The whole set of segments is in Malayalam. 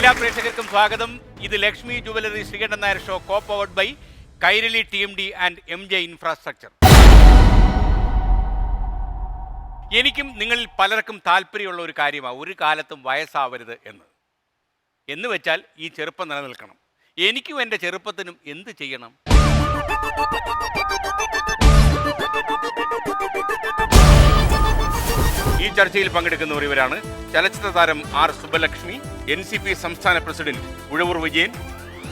എല്ലാ പ്രേക്ഷകർക്കും സ്വാഗതം. ഇത് Lakshmi jewellery Sreekandan Nair show, co powered by Kairali TMD and MJ infrastructure. എനിക്കും നിങ്ങളിൽ പലർക്കും താല്പര്യമുള്ള ഒരു കാര്യമാണ് ഒരു കാലത്തും വയസ്സാവരുത് എന്ന് വെച്ചാൽ ഈ ചെറുപ്പം നിലനിൽക്കണം. എനിക്കും എൻ്റെ ചെറുപ്പത്തിനും എന്ത് ചെയ്യണം? ഈ ചർച്ചയിൽ പങ്കെടുക്കുന്നവർ ഇവരാണ്: ചലച്ചിത്ര താരം R. സുബ്ബലക്ഷ്മി, NCP സംസ്ഥാന president Uzhavoor Vijayan,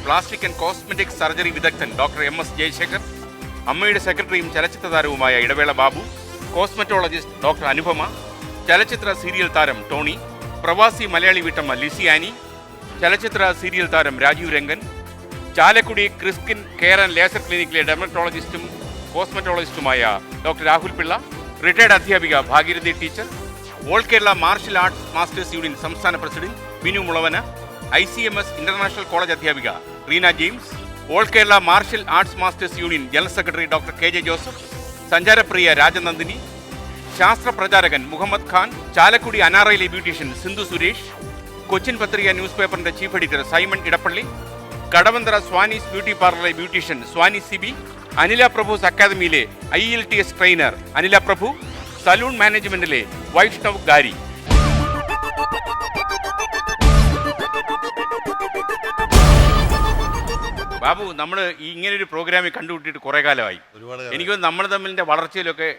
plastic and cosmetic surgery വിദഗ്ധൻ ഡോക്ടർ MS ജയശേഖർ, അമ്മയുടെ സെക്രട്ടറിയും ചലച്ചിത്ര താരവുമായ ഇടവേള ബാബു, കോസ്മെറ്റോളജിസ്റ്റ് ഡോക്ടർ അനുപമ, ചലച്ചിത്ര സീരിയൽ താരം ടോണി, പ്രവാസി മലയാളി വീട്ടമ്മ ലിസി ആനി, ചലച്ചിത്ര സീരിയൽ താരം Rajeev Rangan, Chalakudy Criskin care and laser ക്ലിനിക്കിലെ ഡെർമറ്റോളജിസ്റ്റും കോസ്മെറ്റോളജിസ്റ്റുമായ ഡോക്ടർ രാഹുൽ പിള്ള, റിട്ടയർഡ് അധ്യാപിക Bhageerathi teacher, all Kerala martial arts masters union സംസ്ഥാന president Binu Mulavana, ICMS international college അധ്യാപിക Reena James, all Kerala martial arts masters union general secretary doctor KJ Joseph, സഞ്ചാരപ്രിയ രാജനന്ദിനി, ശാസ്ത്ര പ്രചാരകൻ മുഹമ്മദ് ഖാൻ, ചാലക്കുടി അനാറയിലെ ബ്യൂട്ടീഷ്യൻ സിന്ധു സുരേഷ്, കൊച്ചിൻ പത്രിക ന്യൂസ് പേപ്പറിന്റെ chief editor Simon Edappally, Kadavanthra Swani's beauty പാർലറിലെ beautician Swani Sibi, Anila Prabhu's അക്കാദമിയിലെ IELTS trainer Anila Prabhu, salon മാനേജ്മെന്റിലെ വൈഷ്ണവ് ഗാരി. ബാബു, നമ്മൾ ഇങ്ങനൊരു പ്രോഗ്രാമിൽ കണ്ടുപിട്ടിട്ട് കുറെ കാലമായി. എനിക്ക് നമ്മൾ തമ്മിലിന്റെ വളർച്ചയിലൊക്കെ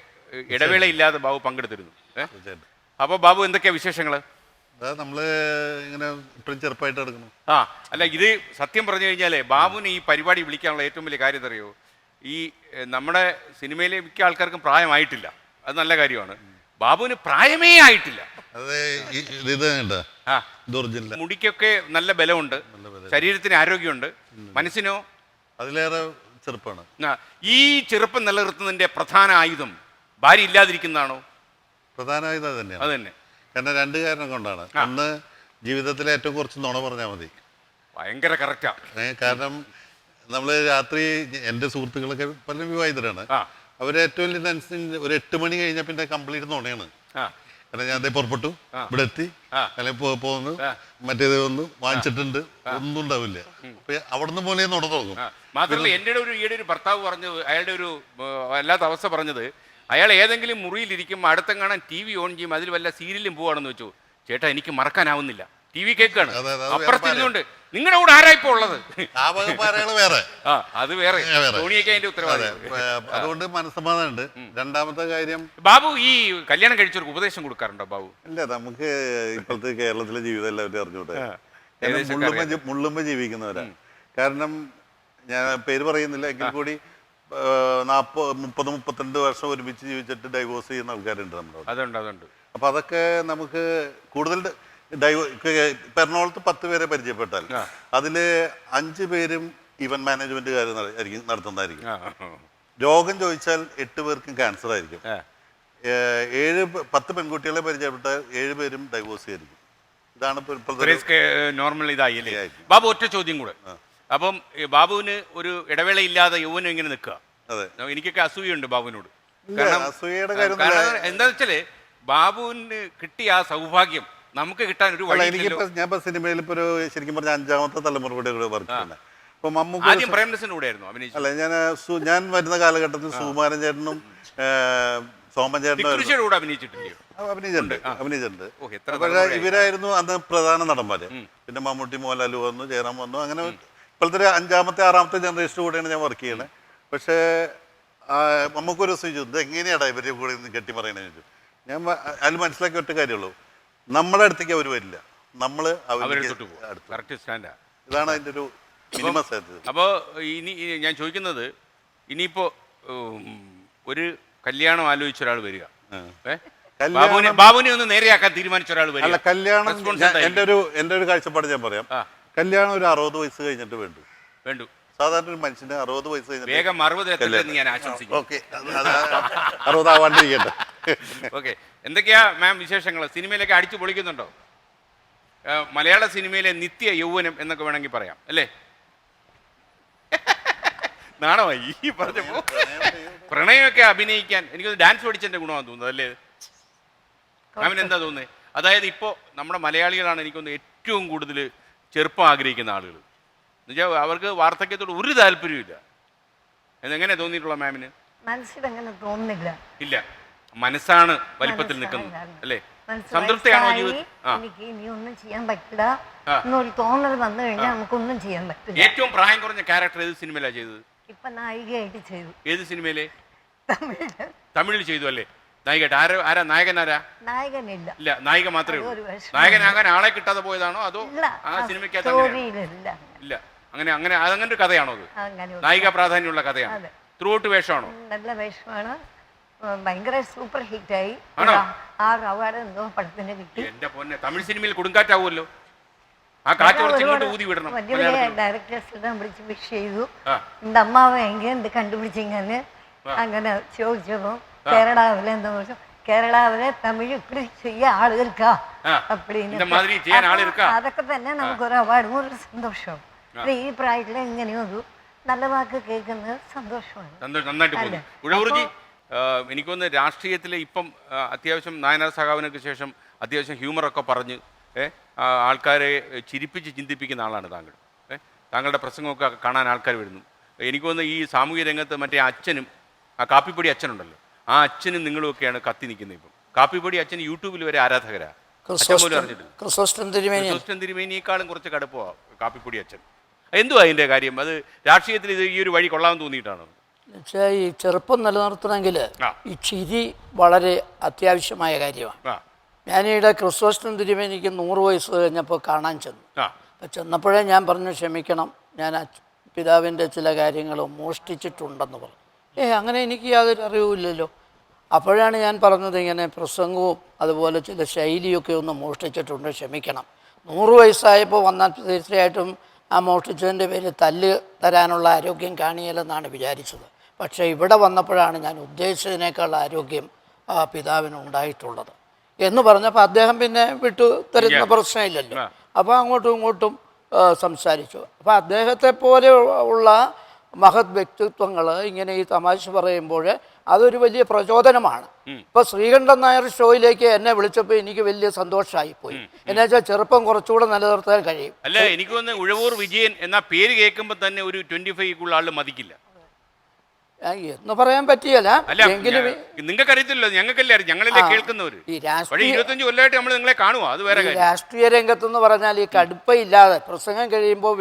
ഇടവേളയില്ലാതെ ബാബു പങ്കെടുത്തിരുന്നു. അപ്പോൾ ബാബു, എന്തൊക്കെയാ വിശേഷങ്ങൾ? നമ്മള് ഇങ്ങനെ ഇപ്പോഴും ചെറുപ്പമായിട്ട് എടുക്കണം. അല്ല, ഇത് സത്യം പറഞ്ഞു കഴിഞ്ഞാൽ ബാബുവിന് ഈ പരിപാടി വിളിക്കാനുള്ള ഏറ്റവും വലിയ കാര്യം അറിയോ? ഈ നമ്മുടെ സിനിമയിലെ മിക്ക ആൾക്കാർക്കും പ്രായമായിട്ടില്ല. അത് നല്ല കാര്യമാണ്. ബാബുവിന് പ്രായമേ ആയിട്ടില്ല. മുടിക്കൊക്കെ നല്ല ബലമുണ്ട്, ശരീരത്തിന് ആരോഗ്യമുണ്ട്, മനസ്സിനോ അതിലേറെ ചെറുപ്പമാണ്. ഈ ചെറുപ്പം നിലനിർത്തുന്നതിന്റെ പ്രധാന ആയുധം ഭാര്യ ഇല്ലാതിരിക്കുന്നതാണോ? പ്രധാന ആയുധം അത് തന്നെയാണ്. അത് തന്നെ. കാരണം രണ്ട് കാരണം കൊണ്ടാണ്. ഒന്ന്, ജീവിതത്തിലെ ഏറ്റവും കുറച്ച് നുണ പറഞ്ഞാൽ മതി. ഭയങ്കര കറക്റ്റാ. കാരണം നമ്മൾ രാത്രി, എൻ്റെ സുഹൃത്തുക്കളൊക്കെ പല വിവാഹിതരാണ്. അവർ ഏറ്റവും വലിയ ഒരു 8 മണി കഴിഞ്ഞാൽ പിന്നെ കംപ്ലീറ്റ് നുണയാണ്. കാരണം ഞാൻ അതേ പുറപ്പെട്ടു, ഇവിടെ എത്തി, അല്ലെങ്കിൽ പോകുന്നു, മറ്റേത് വന്നു, വാങ്ങിച്ചിട്ടുണ്ട്, ഒന്നും ഉണ്ടാവില്ല. അപ്പൊ അവിടുന്ന് പോലെ നുണ തുടങ്ങും. മാത്രമല്ല, എൻ്റെ ഈയുടെ ഒരു ഭർത്താവ് പറഞ്ഞത്, അയാളുടെ ഒരു വല്ലാത്ത അവസ്ഥ പറഞ്ഞത്, അയാൾ ഏതെങ്കിലും മുറിയിലിരിക്കുമ്പോൾ അടുത്തെങ്ങാനും TV ഓൺ ചെയ്യും, അതിൽ വല്ല സീരിയലും പോവാണെന്ന് വെച്ചു. ചേട്ടാ, എനിക്ക് മറക്കാനാവുന്നില്ല, TV കേൾക്കാണ്, അപ്പുറത്തിരുന്നുകൊണ്ട്. നിങ്ങളുടെ കൂടെ ആരായിപ്പോ ഉള്ളത്? വേറെ, അത് വേറെ. ധോണിയൊക്കെ അതിന്റെ ഉത്തരവാദിത്വം. അതുകൊണ്ട് മനസ്സമാധാനമുണ്ട്. രണ്ടാമത്തെ കാര്യം, ബാബു ഈ കല്യാണം കഴിച്ചവർക്ക് ഉപദേശം കൊടുക്കാറുണ്ടോ ബാബു? ഇല്ല, നമുക്ക് ഇപ്പോഴത്തെ കേരളത്തിലെ ജീവിതം എല്ലാവരും അറിഞ്ഞൂടെ. മുള്ളുമ്പോ ജീവിക്കുന്നവരാ. കാരണം ഞാൻ പേര് പറയുന്നില്ല, എങ്കിൽ കൂടി 30-32 വർഷം ഒരുമിച്ച് ജീവിച്ചിട്ട് ഡൈവോഴ്സ് ചെയ്യുന്ന ആൾക്കാരുണ്ട് നമ്മുടെ. അതുണ്ട്. അപ്പൊ അതൊക്കെ നമുക്ക് കൂടുതൽ എറണാകുളത്ത് 10 പേരെ പരിചയപ്പെട്ടാൽ അതില് 5 പേരും ഇവന്റ് മാനേജ്മെന്റുകാർ നടത്തുന്നതായിരിക്കും. രോഗം ചോദിച്ചാൽ 8 പേർക്കും ക്യാൻസർ ആയിരിക്കും. 10 പെൺകുട്ടികളെ പരിചയപ്പെട്ടാൽ 7 പേരും ഡൈവോഴ്സ് ആയിരിക്കും. ഇതാണ് നോർമൽ. ഇതായി ബാബു, ഒറ്റ ചോദ്യം കൂടെ. അപ്പം ബാബുവിന് ഒരു ഇടവേളയില്ലാതെ യൗവനം ഇങ്ങനെ നിൽക്കുക. എനിക്കൊക്കെ അസൂയുണ്ട് ബാബുവിനോട്. എന്താ വെച്ചാല്, ബാബുവിന് കിട്ടിയ ആ സൗഭാഗ്യം നമുക്ക് കിട്ടാൻ ഒരു വഴി. ഞാൻ സിനിമയിൽ ഇപ്പൊ ഒരു ശരിക്കും പറഞ്ഞ 5ാമത്തെ തലമുറ കൂടെ വർക്ക് ചെയ്യുന്നത്. അപ്പൊ മമ്മൂക്ക ആദ്യം പ്രേംനസറിന്റെ കൂടെ ആയിരുന്നു അഭിനയിച്ചത്. അല്ല, ഞാൻ വരുന്ന കാലഘട്ടത്തിൽ സുകുമാരൻ ചേട്ടനും സോമൻ ചേട്ടനും അഭിനയിച്ചിട്ടുണ്ട്. ഇവരായിരുന്നു അന്ന് പ്രധാന നടന്മാര്. പിന്നെ മമ്മൂട്ടി, മോഹൻലാൽ വന്നു, ജയറാം വന്നു. അങ്ങനെ ഇപ്പോഴത്തെ 5ാമത്തെ 6ാമത്തെ ജനറേഷൻ കൂടെയാണ് ഞാൻ വർക്ക് ചെയ്യണത്. പക്ഷേ നമുക്കൊരു ഇത് എങ്ങനെയാടാ ഇവരെ കൂടെ കെട്ടിമറയണെന്ന് ചോദിച്ചു. ഞാൻ അതിൽ മനസ്സിലാക്കിയ ഒറ്റ കാര്യമുള്ളൂ, നമ്മുടെ അടുത്തേക്ക് അവർ വരില്ല, നമ്മള് ഇതാണ് അതിന്റെ ഒരു മിനിമം സാധ്യത. അപ്പോൾ ഇനി ഞാൻ ചോദിക്കുന്നത്, ഇനിയിപ്പോ ഒരു കല്യാണം ആലോചിച്ച ഒരാൾ വരിക, ബാബുവിനെ ഒന്ന് നേരെയാക്കാൻ തീരുമാനിച്ച ഒരാൾ വരിക. കല്യാണം എന്റെ ഒരു കാഴ്ചപ്പാട് ഞാൻ പറയാം. കല്യാണം ഒരു 60 വയസ്സ് കഴിഞ്ഞിട്ട് വേണ്ടു. സാധാരണ ഒരു മനുഷ്യന് 60 വയസ്സ് കഴിഞ്ഞിട്ട് വേഗം 60 ഞാൻ ആശംസിക്കുന്നു. 60 ആവാണ്ടിരിക്കട്ടെ. ഓക്കെ, എന്തൊക്കെയാ മാം വിശേഷങ്ങൾ? സിനിമയിലൊക്കെ അടിച്ചു പൊളിക്കുന്നുണ്ടോ? മലയാള സിനിമയിലെ നിത്യ യൗവനം എന്നൊക്കെ വേണമെങ്കിൽ പറയാം, അല്ലേ? നാണമായി ഈ പറഞ്ഞപ്പോ. പ്രണയമൊക്കെ അഭിനയിക്കാൻ എനിക്ക് ഡാൻസ് പഠിച്ചതിന്റെ ഗുണമാണെന്ന് തോന്നുന്നത്, അല്ലേ മാമിന്? എന്താ തോന്നുന്നത്? അതായത് ഇപ്പോൾ നമ്മുടെ മലയാളികളാണ് എനിക്കൊന്ന് ഏറ്റവും കൂടുതൽ ചെറുപ്പം ആഗ്രഹിക്കുന്ന ആളുകൾ എന്നുവെച്ചാൽ അവർക്ക് വാർദ്ധക്യത്തോട് ഒരു താല്പര്യമില്ല. എന്നെങ്ങനെ തോന്നിയിട്ടുള്ള മാമിന്? മനസ്സിലങ്ങനെ തോന്നുന്നില്ല. ഇല്ല, മനസ്സാണ് വലിപ്പത്തിൽ നിൽക്കുന്നത് അല്ലേ? സംതൃപ്തിയാണോ ജീവിതം? എനിക്ക് ഇനി ഒന്നും ചെയ്യാൻ പറ്റില്ല എന്നൊരു തോന്നൽ വന്നു കഴിഞ്ഞാൽ നമുക്കൊന്നും ചെയ്യാൻ പറ്റില്ല. ഏറ്റവും പ്രായം കുറഞ്ഞ ക്യാരക്ടർ ഏത് സിനിമയിലാണ് ചെയ്തത്? ഇപ്പൊ നായികയായിട്ട് ചെയ്തു. ഏത് സിനിമയിലെ? തമിഴില്. തമിഴിൽ ചെയ്തു അല്ലേ? നായികയായിട്ട് ആരാ നായകൻ? ആരാ? നായകനില്ല. ഇല്ല, നായിക മാത്രമേ ഉള്ളൂ. നായകനാകാൻ ആളെ കിട്ടാതെ പോയതാണോ അതോ ആ സിനിമയ്ക്കകത്ത്? ഇല്ല, അങ്ങനെ അതങ്ങനെ ഒരു കഥയാണോ അത്? നായിക പ്രാധാന്യമുള്ള കഥയാണ്. ത്രൂ ഔട്ട് വേഷമാണോ? നല്ല വേഷമാണ്. ഭയങ്കര സൂപ്പർ ഹിറ്റായി. 6 അവാർഡ് എന്തോ പടത്തിന് കിട്ടി. എന്റെ പൊന്നെ, തമിഴ് സിനിമയിൽ കൊടുങ്കാറ്റാവുമല്ലോ. ആ കാറ്റ് കുറച്ച് ഊതി വിടണം. വലിയ വലിയ ഡയറക്ടേഴ്സിനെ വിളിച്ച് വിഷ് ചെയ്തു. എന്റെ അമ്മാവ് എങ്ങനെ കണ്ടുപിടിച്ചിങ്ങനെ അങ്ങനെ ചോദിച്ചപ്പോ കേരളാവിലെ എന്താ പറഞ്ഞു, കേരളാവിലെ തമിഴ് இப்படி செய்ய ஆள் இருக்கா அப்படின்னு. അതൊക്കെ തന്നെ നമുക്കൊരു അവാർഡും ഒരു സന്തോഷവും. ഈ പ്രായത്തില് ഇങ്ങനെയൊരു നല്ല വാക്ക് കേൾക്കുന്നത് സന്തോഷമാണ്. നന്നായിട്ട് പോകുന്നു. ഉഴവൂർജി, എനിക്കൊന്ന് രാഷ്ട്രീയത്തിൽ ഇപ്പം അത്യാവശ്യം നായനാർ സഖാവിനൊക്കെ ശേഷം അത്യാവശ്യം ഹ്യൂമറൊക്കെ പറഞ്ഞ് ആൾക്കാരെ ചിരിപ്പിച്ച് ചിന്തിപ്പിക്കുന്ന ആളാണ് താങ്കൾ. താങ്കളുടെ പ്രസംഗമൊക്കെ കാണാൻ ആൾക്കാർ വരുന്നു. എനിക്കൊന്ന് ഈ സാമൂഹ്യ രംഗത്ത് മറ്റേ അച്ഛനും ആ കാപ്പിപ്പൊടി അച്ഛനുണ്ടല്ലോ, ആ അച്ഛനും നിങ്ങളുമൊക്കെയാണ് കത്തി നിൽക്കുന്നത്. ഇപ്പം കാപ്പിപ്പൊടി അച്ഛൻ യൂട്യൂബിൽ വരെ ആരാധകരാണ്. ക്രിസോസ്റ്റം തിരുമേനിയേക്കാളും കുറച്ച് കടുപ്പമാണ് കാപ്പിപ്പൊടി അച്ഛൻ. എന്തുവാ അതിൻ്റെ കാര്യം? അത് രാഷ്ട്രീയത്തിൽ ഇത് ഈ ഒരു വഴി കൊള്ളാമെന്ന് തോന്നിയിട്ടാണോ? എന്നുവെച്ചാൽ ഈ ചെറുപ്പം നിലനിർത്തണമെങ്കിൽ ഈ ചിരി വളരെ അത്യാവശ്യമായ കാര്യമാണ്. ഞാനീടെ ക്രിസോസ്റ്റം തിരുമേനിക്ക് 100 വയസ്സ് കഴിഞ്ഞപ്പോൾ കാണാൻ ചെന്നു. അപ്പം ചെന്നപ്പോഴേ ഞാൻ പറഞ്ഞു, ക്ഷമിക്കണം, ഞാൻ പിതാവിൻ്റെ ചില കാര്യങ്ങൾ മോഷ്ടിച്ചിട്ടുണ്ടെന്ന് പറഞ്ഞു. അങ്ങനെ എനിക്ക് യാതൊരു അറിവുമില്ലല്ലോ. അപ്പോഴാണ് ഞാൻ പറഞ്ഞത്, ഇങ്ങനെ പ്രസംഗവും അതുപോലെ ചില ശൈലിയൊക്കെ ഒന്ന് മോഷ്ടിച്ചിട്ടുണ്ട്, ക്ഷമിക്കണം. 100 വയസ്സായപ്പോൾ വന്നാൽ തീർച്ചയായിട്ടും ആ മോഷ്ടിച്ചതിൻ്റെ പേരിൽ തല്ല് തരാനുള്ള ആരോഗ്യം കാണിയല്ലെന്നാണ് വിചാരിച്ചത്. പക്ഷേ ഇവിടെ വന്നപ്പോഴാണ് ഞാൻ ഉദ്ദേശിച്ചതിനേക്കാൾ ആരോഗ്യം പിതാവിന് ഉണ്ടായിട്ടുള്ളത് എന്ന് പറഞ്ഞപ്പോൾ അദ്ദേഹം പിന്നെ വിട്ടു തരുന്ന പ്രശ്നമില്ലല്ലോ. അപ്പോൾ അങ്ങോട്ടും ഇങ്ങോട്ടും സംസാരിച്ചു. അപ്പോൾ അദ്ദേഹത്തെ പോലെ ഉള്ള മഹത് വ്യക്തിത്വങ്ങൾ ഇങ്ങനെ ഈ തമാശ പറയുമ്പോൾ അതൊരു വലിയ പ്രചോദനമാണ്. ഇപ്പോൾ ശ്രീകണ്ഠൻ നായർ ഷോയിലേക്ക് എന്നെ വിളിച്ചപ്പോൾ എനിക്ക് വലിയ സന്തോഷമായിപ്പോയി. എന്നു വെച്ചാൽ ചെറുപ്പം കുറച്ചുകൂടെ നിലനിർത്താൻ കഴിയും. അല്ല, എനിക്ക് തോന്നുന്നു ഉഴവൂർ വിജയൻ എന്ന പേര് കേൾക്കുമ്പോൾ തന്നെ ഒരു 25 ആൾ മതിക്കില്ല എന്ന് പറയാൻ പറ്റിയല്ല. എങ്കിലും നിങ്ങൾക്ക് അറിയത്തില്ലോ, ഞങ്ങൾക്കല്ലേ അറിയാം, ഞങ്ങളല്ലേ കേൾക്കുന്നവര്. ഈ 25 കൊല്ലമായിട്ട് നമ്മൾ നിങ്ങളെ കാണുമോ? അത് വേറെ രാഷ്ട്രീയ രംഗത്തെന്ന് പറഞ്ഞാൽ ഈ കടുപ്പയില്ലാതെ പ്രസംഗം കഴിയുമ്പോൾ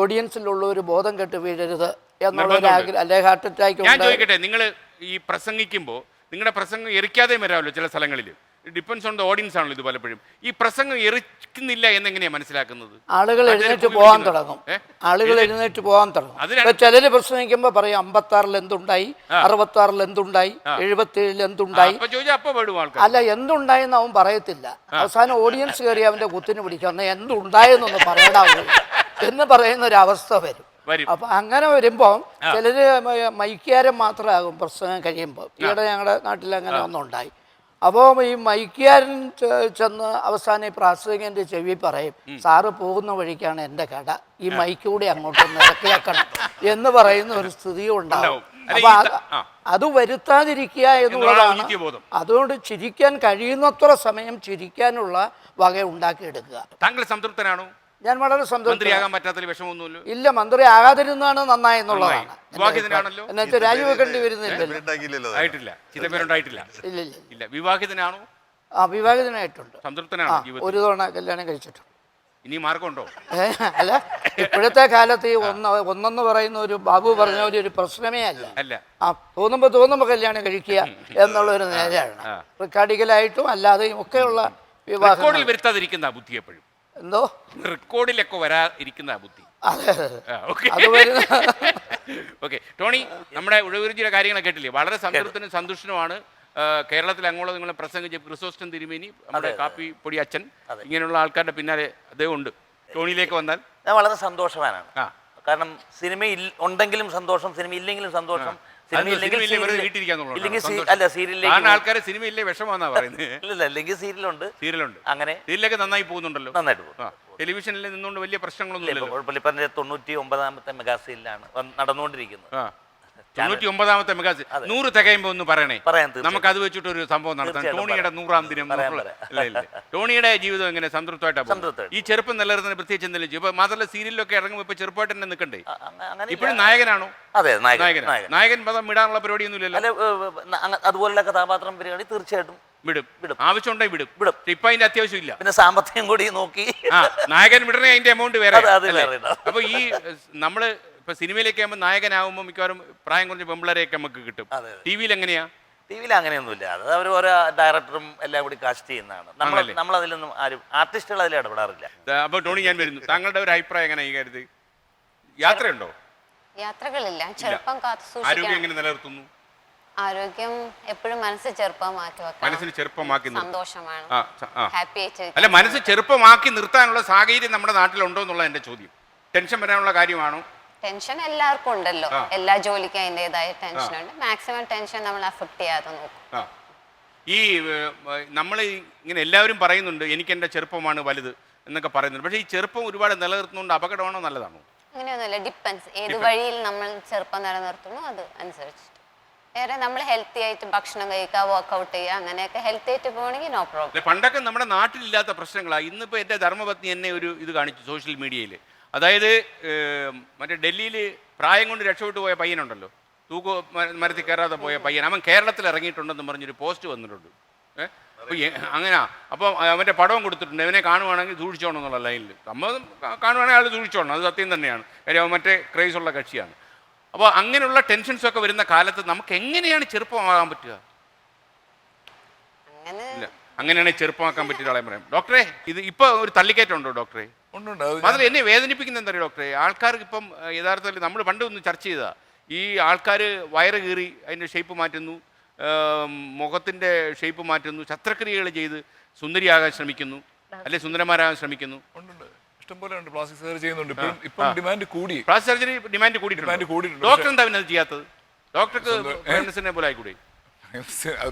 ഓഡിയൻസിലുള്ള ഒരു ബോധം കെട്ട് വീഴരുത് എന്നുള്ളൊരു ആഗ്രഹം, അല്ലെ ഹാർട്ട് അറ്റാക്ക്. ഞാൻ ചോദിക്കട്ടെ, നിങ്ങൾ ഈ പ്രസംഗിക്കുമ്പോൾ നിങ്ങളുടെ പ്രസംഗം എറിക്കാതെയും വരാമല്ലോ ചില സ്ഥലങ്ങളിൽ. ഡിപ്പെൻസ് ഓൺ ദ ഓഡിയൻസ് ആണല്ലോ ഇത് പലപ്പോഴും. ഈ പ്രസംഗം എറിക്കുന്നില്ല എന്നെങ്ങനെയാണ് മനസ്സിലാക്കുന്നത്? ആളുകൾ എഴുന്നേറ്റ് പോകാൻ തുടങ്ങും. ചിലര് പ്രസംഗിക്കുമ്പോൾ പറയും 56-ൽ എന്തുണ്ടായി, 66-ൽ എന്തുണ്ടായി, 77-ൽ എന്തുണ്ടായി. അല്ല, എന്തുണ്ടായെന്ന് അവൻ പറയത്തില്ല. അവസാനം ഓഡിയൻസ് കയറി അവന്റെ കുത്തിന് പിടിക്കുക, എന്തുണ്ടായെന്നൊന്ന് പറയണാവൂ എന്ന് പറയുന്ന ഒരു അവസ്ഥ വരും. അപ്പൊ അങ്ങനെ വരുമ്പോൾ ചിലര് മൈക്കാരൻ മാത്രമാകും പ്രസംഗം കഴിയുമ്പോൾ. ഈയിടെ ഞങ്ങളുടെ നാട്ടിൽ അങ്ങനെ ഒന്നുണ്ടായി. അപ്പോൾ ഈ മൈക്കാരൻ ചെന്ന് അവസാനം ഈ പ്രാസംഗികൻ്റെ ചെവി പറയും, സാറ് പോകുന്ന വഴിക്കാണ് എൻ്റെ കട, ഈ മൈക്ക് കൂടി അങ്ങോട്ട് നിരക്കിയാക്കണം എന്ന് പറയുന്ന ഒരു സ്ഥിതി ഉണ്ടാവും. അപ്പൊ അത് വരുത്താതിരിക്കുക എന്നുള്ളതാണ്. അതുകൊണ്ട് ചിരിക്കാൻ കഴിയുന്നത്ര സമയം ചിരിക്കാനുള്ള വക ഉണ്ടാക്കിയെടുക്കുക. താങ്കൾ സംതൃപ്തനാണോ? ഞാൻ വളരെ മന്ത്രിയാകാൻ പറ്റാത്ത വിഷമമൊന്നുമില്ല. ഇല്ല, മന്ത്രി ആകാതിരുന്നാണ് നന്നായി എന്നുള്ളതാണ്. എന്നുവെച്ചാൽ രാജിവെക്കേണ്ടി വരുന്നില്ലല്ലോ. വിവാഹിതനാണോ? വിവാഹിതനായിട്ടുണ്ട്. സംതൃപ്തനാണോ? ഒരു തവണ കല്യാണം കഴിച്ചിട്ടുണ്ട്. ഇനി മാർഗമുണ്ടോ? അല്ല, ഇപ്പോഴത്തെ കാലത്ത് ഈ ഒന്നെന്ന് പറയുന്ന ഒരു ബാബു പറഞ്ഞ ഒരു പ്രശ്നമേ അല്ല. തോന്നുമ്പോ കല്യാണം കഴിക്കുക എന്നുള്ളൊരു നേരെയാണ്. റെക്കോർഡിക്കലായിട്ടും അല്ലാതെയും ഒക്കെയുള്ള വിവാഹം വരുത്താതിരിക്കുന്ന ബുദ്ധി എപ്പോഴും എന്തോ റെക്കോർഡിലൊക്കെ വരാതിരിക്കുന്ന ബുദ്ധി. ഓക്കെ ടോണി, നമ്മുടെ ഉഴവൂർജിയുടെ കാര്യങ്ങൾ കേട്ടില്ലേ? വളരെ സംതൃപ്തനും സന്തുഷ്ടനുമാണ്. കേരളത്തിൽ അങ്ങോളം നിങ്ങൾ പ്രസംഗിച്ച ക്രിസോസ്റ്റം തിരുമേനി, നമ്മുടെ കാപ്പി പൊടി അച്ഛൻ, ഇങ്ങനെയുള്ള ആൾക്കാരുടെ പിന്നാലെ അദ്ദേഹം ഉണ്ട്. ടോണിയിലേക്ക് വന്നാൽ ഞാൻ വളരെ സന്തോഷവാനാണ്. കാരണം സിനിമ ഉണ്ടെങ്കിലും സന്തോഷം, സിനിമ ഇല്ലെങ്കിലും സന്തോഷം. ആൾക്കാരെ സിനിമയില്ലേ വിഷമാന്നാ പറയുന്നത്. അല്ലെങ്കിൽ സീരിയലുണ്ട്. അങ്ങനെ സീരിയലൊക്കെ നന്നായി പോകുന്നുണ്ടല്ലോ. നന്നായിട്ട് പോകും. ടെലിവിഷനിൽ നിന്നുകൊണ്ട് വലിയ പ്രശ്നങ്ങളൊന്നും കുഴപ്പമില്ല. ഇപ്പം 99ാമത്തെ മെഗാ സീരിയലാണ് നടന്നുകൊണ്ടിരിക്കുന്നത്. 99ാമത്തെ മെഗാ 100 തികയുമ്പോ ഒന്ന് പറയണേ. പറയാം, തീർച്ചയായും. നമുക്ക് അത് വെച്ചിട്ട് ഒരു സംഭവം നടത്താം. തീർച്ചയായിട്ടും ടോണിയുടെ 100ാം ദിനം ഇല്ല. ടോണിയുടെ ജീവിതം എങ്ങനെ സംതൃപ്തമായിട്ടാണ് സംതൃപ്തമായിട്ട്. ഈ ചെറുപ്പം നിലനിർത്തുന്ന പ്രത്യേകിച്ച് എന്തെങ്കിലും ചെയ്യും. ഇപ്പൊ മാത്രമല്ല സീരിയലിലൊക്കെ ഇറങ്ങുമ്പോൾ ഇപ്പൊ ചെറുപ്പമായിട്ട് തന്നെ നിൽക്കണ്ടേ? അങ്ങനെ ഇപ്പോഴും നായകനാണോ? അതെ, നായകൻ. നായകൻ പദം വിടാനുള്ള പരിപാടിയൊന്നും ഇല്ലല്ലോ. അല്ല, അതുപോലുള്ള കഥാപാത്രം പരിപാടി തീർച്ചയായിട്ടും വിടും. ആവശ്യമുണ്ടെങ്കിൽ വിടും. ഇപ്പൊ അതിന്റെ അത്യാവശ്യം ഇല്ല. പിന്നെ സാമ്പത്തികം കൂടി നോക്കി നായകൻ വിടണേ അതിന്റെ എമൗണ്ട് വേറെ. അത് വേറെ. അപ്പൊ ഈ നമ്മള് ഇപ്പൊ സിനിമയിലേക്ക് ആകുമ്പോൾ നായകനാകുമ്പോൾ മിക്കവാറും പ്രായം കുറഞ്ഞ പെമ്പിളരെയൊക്കെ നമുക്ക് കിട്ടും. ടിവിയിൽ എങ്ങനെയാ? ടി വിയിൽ അങ്ങനെയൊന്നുമില്ല. അത് അവർ ഓരോ ഡയറക്ടറും എല്ലാം കൂടി കാസ്റ്റ് ചെയ്യുന്നതാണ്. നമ്മൾ അതിലൊന്നും ആരും ആർട്ടിസ്റ്റുകൾ അതിൽ ഇടപെടാറില്ല. അപ്പൊ ടോണി, ഞാൻ വരുന്നു. താങ്കളുടെ ഒരു അഭിപ്രായം എങ്ങനെ ഈ കാര്യത്തിൽ? യാത്രയുണ്ടോ? യാത്രകളില്ല. ചെറുപ്പം കാത്തു ആരോഗ്യം സൂക്ഷിക്കണം. എങ്ങനെ നിലനിർത്തുന്നു? ആരോഗ്യം എപ്പോഴും മനസ്സ് ചെറുപ്പമാക്കി വെക്കണം. മനസ്സിന് ചെറുപ്പമാക്കി നിർത്തും. സന്തോഷമാണ്. ഹാപ്പി ആയിട്ട് അല്ല, മനസ്സ് ചെറുപ്പമാക്കി നിർത്താനുള്ള സാഹചര്യം നമ്മുടെ നാട്ടിലുണ്ടോ എന്നുള്ള എന്റെ ചോദ്യം. ടെൻഷൻ വരാനുള്ള കാര്യമാണോ? ടെൻഷൻ എല്ലാവർക്കും ഉണ്ടല്ലോ. എല്ലാ ജോലിക്കും അതിൻ്റെതായ ടെൻഷൻ ഉണ്ട്. മാക്സിമം ടെൻഷൻ നമ്മൾ അഫക്ട് ചെയ്യാതെ നോക്കും. ഈ നമ്മൾ ഇങ്ങനെ എല്ലാവരും പറയുന്നുണ്ട് എനിക്ക് എൻ്റെ ചെറുപ്പമാണ് വലുത് എന്നൊക്കെ പറയുന്നുണ്ട്. പക്ഷേ ഈ ചെറുപ്പം ഒരുപാട് നിലനിർത്തുന്നതുകൊണ്ട് അപകടമാണോ നല്ലതാണോ? അങ്ങനെയൊന്നുമില്ല. ഡിപ്പെൻസ് ഏത് വഴിയിൽ നമ്മൾ ചെറുപ്പം നിലനിർത്തുന്നു അത് അനുസരിച്ചിട്ട്. വേറെ നമ്മൾ ഹെൽത്തി ആയിട്ട് ഭക്ഷണം കഴിക്കുക, വർക്കൗട്ട് ചെയ്യുക, അങ്ങനെയൊക്കെ ഹെൽത്തി ആയിട്ട് പോകണമെങ്കിൽ നോ പ്രോബ്ലം. പണ്ടൊക്കെ നമ്മുടെ നാട്ടിലില്ലാത്ത പ്രശ്നങ്ങളാണ്. ഇന്നിപ്പോൾ എൻ്റെ ധർമ്മപത്നി എന്നെ ഒരു ഇത് കാണിച്ചു സോഷ്യൽ മീഡിയയിൽ. അതായത് മറ്റേ ഡൽഹിയിൽ പ്രായം കൊണ്ട് രക്ഷപ്പെട്ടു പോയ പയ്യനുണ്ടല്ലോ, മരത്തിൽ കയറാതെ പോയ പയ്യൻ, അവൻ കേരളത്തിൽ ഇറങ്ങിയിട്ടുണ്ടെന്ന് പറഞ്ഞൊരു പോസ്റ്റ് വന്നിട്ടുണ്ട്. അപ്പോൾ അങ്ങനെ അപ്പോൾ അവൻ്റെ പടവും കൊടുത്തിട്ടുണ്ട്. അവനെ കാണുവാണെങ്കിൽ സൂക്ഷിച്ചോണം എന്നുള്ള ലൈനിൽ. നമ്മൾ കാണുവാണെങ്കിൽ ആൾ സൂക്ഷിച്ചോണം, അത് സത്യം തന്നെയാണ്. കാര്യം അവൻ മറ്റേ ക്രേസുള്ള കക്ഷിയാണ്. അപ്പോൾ അങ്ങനെയുള്ള ടെൻഷൻസൊക്കെ വരുന്ന കാലത്ത് നമുക്ക് എങ്ങനെയാണ് ചെറുപ്പമാകാൻ പറ്റുക? ഇല്ല, അങ്ങനെയാണെങ്കിൽ ചെറുപ്പമാക്കാൻ പറ്റിയ ഒരാളെ പറയാം. ഡോക്ടറെ, ഇത് ഇപ്പോൾ ഒരു തള്ളിക്കയറ്റമുണ്ടോ ഡോക്ടറെ? മാത്രം എന്നെ വേദനിപ്പിക്കുന്ന എന്താ പറയുക ഡോക്ടറെ, ആൾക്കാർക്ക് ഇപ്പം യഥാർത്ഥത്തിൽ നമ്മൾ പണ്ട് ഒന്ന് ചർച്ച ചെയ്താ, ഈ ആൾക്കാർ വയറ് കീറി അതിൻ്റെ ഷേപ്പ് മാറ്റുന്നു, മുഖത്തിൻ്റെ ഷേപ്പ് മാറ്റുന്നു, ശസ്ത്രക്രിയകൾ ചെയ്ത് സുന്ദരിയാകാൻ ശ്രമിക്കുന്നു, അല്ലെ സുന്ദരന്മാരാകാൻ ശ്രമിക്കുന്നു. ഇഷ്ടംപോലെ ഉണ്ട്. പ്ലാസ്റ്റിക് സർജറി ചെയ്യുന്നുണ്ട്. ഇപ്പം ഡിമാൻഡ് കൂടി. പ്ലാസ്റ്റിക് സർജറി ഡിമാൻഡ് കൂടിയിട്ടുണ്ട്. ഡോക്ടർ എന്താ പിന്നെ അത് ചെയ്യാത്തത്? ഡോക്ടർക്ക് ഫേമസിനെ പോലെ ആയിക്കൂടെ?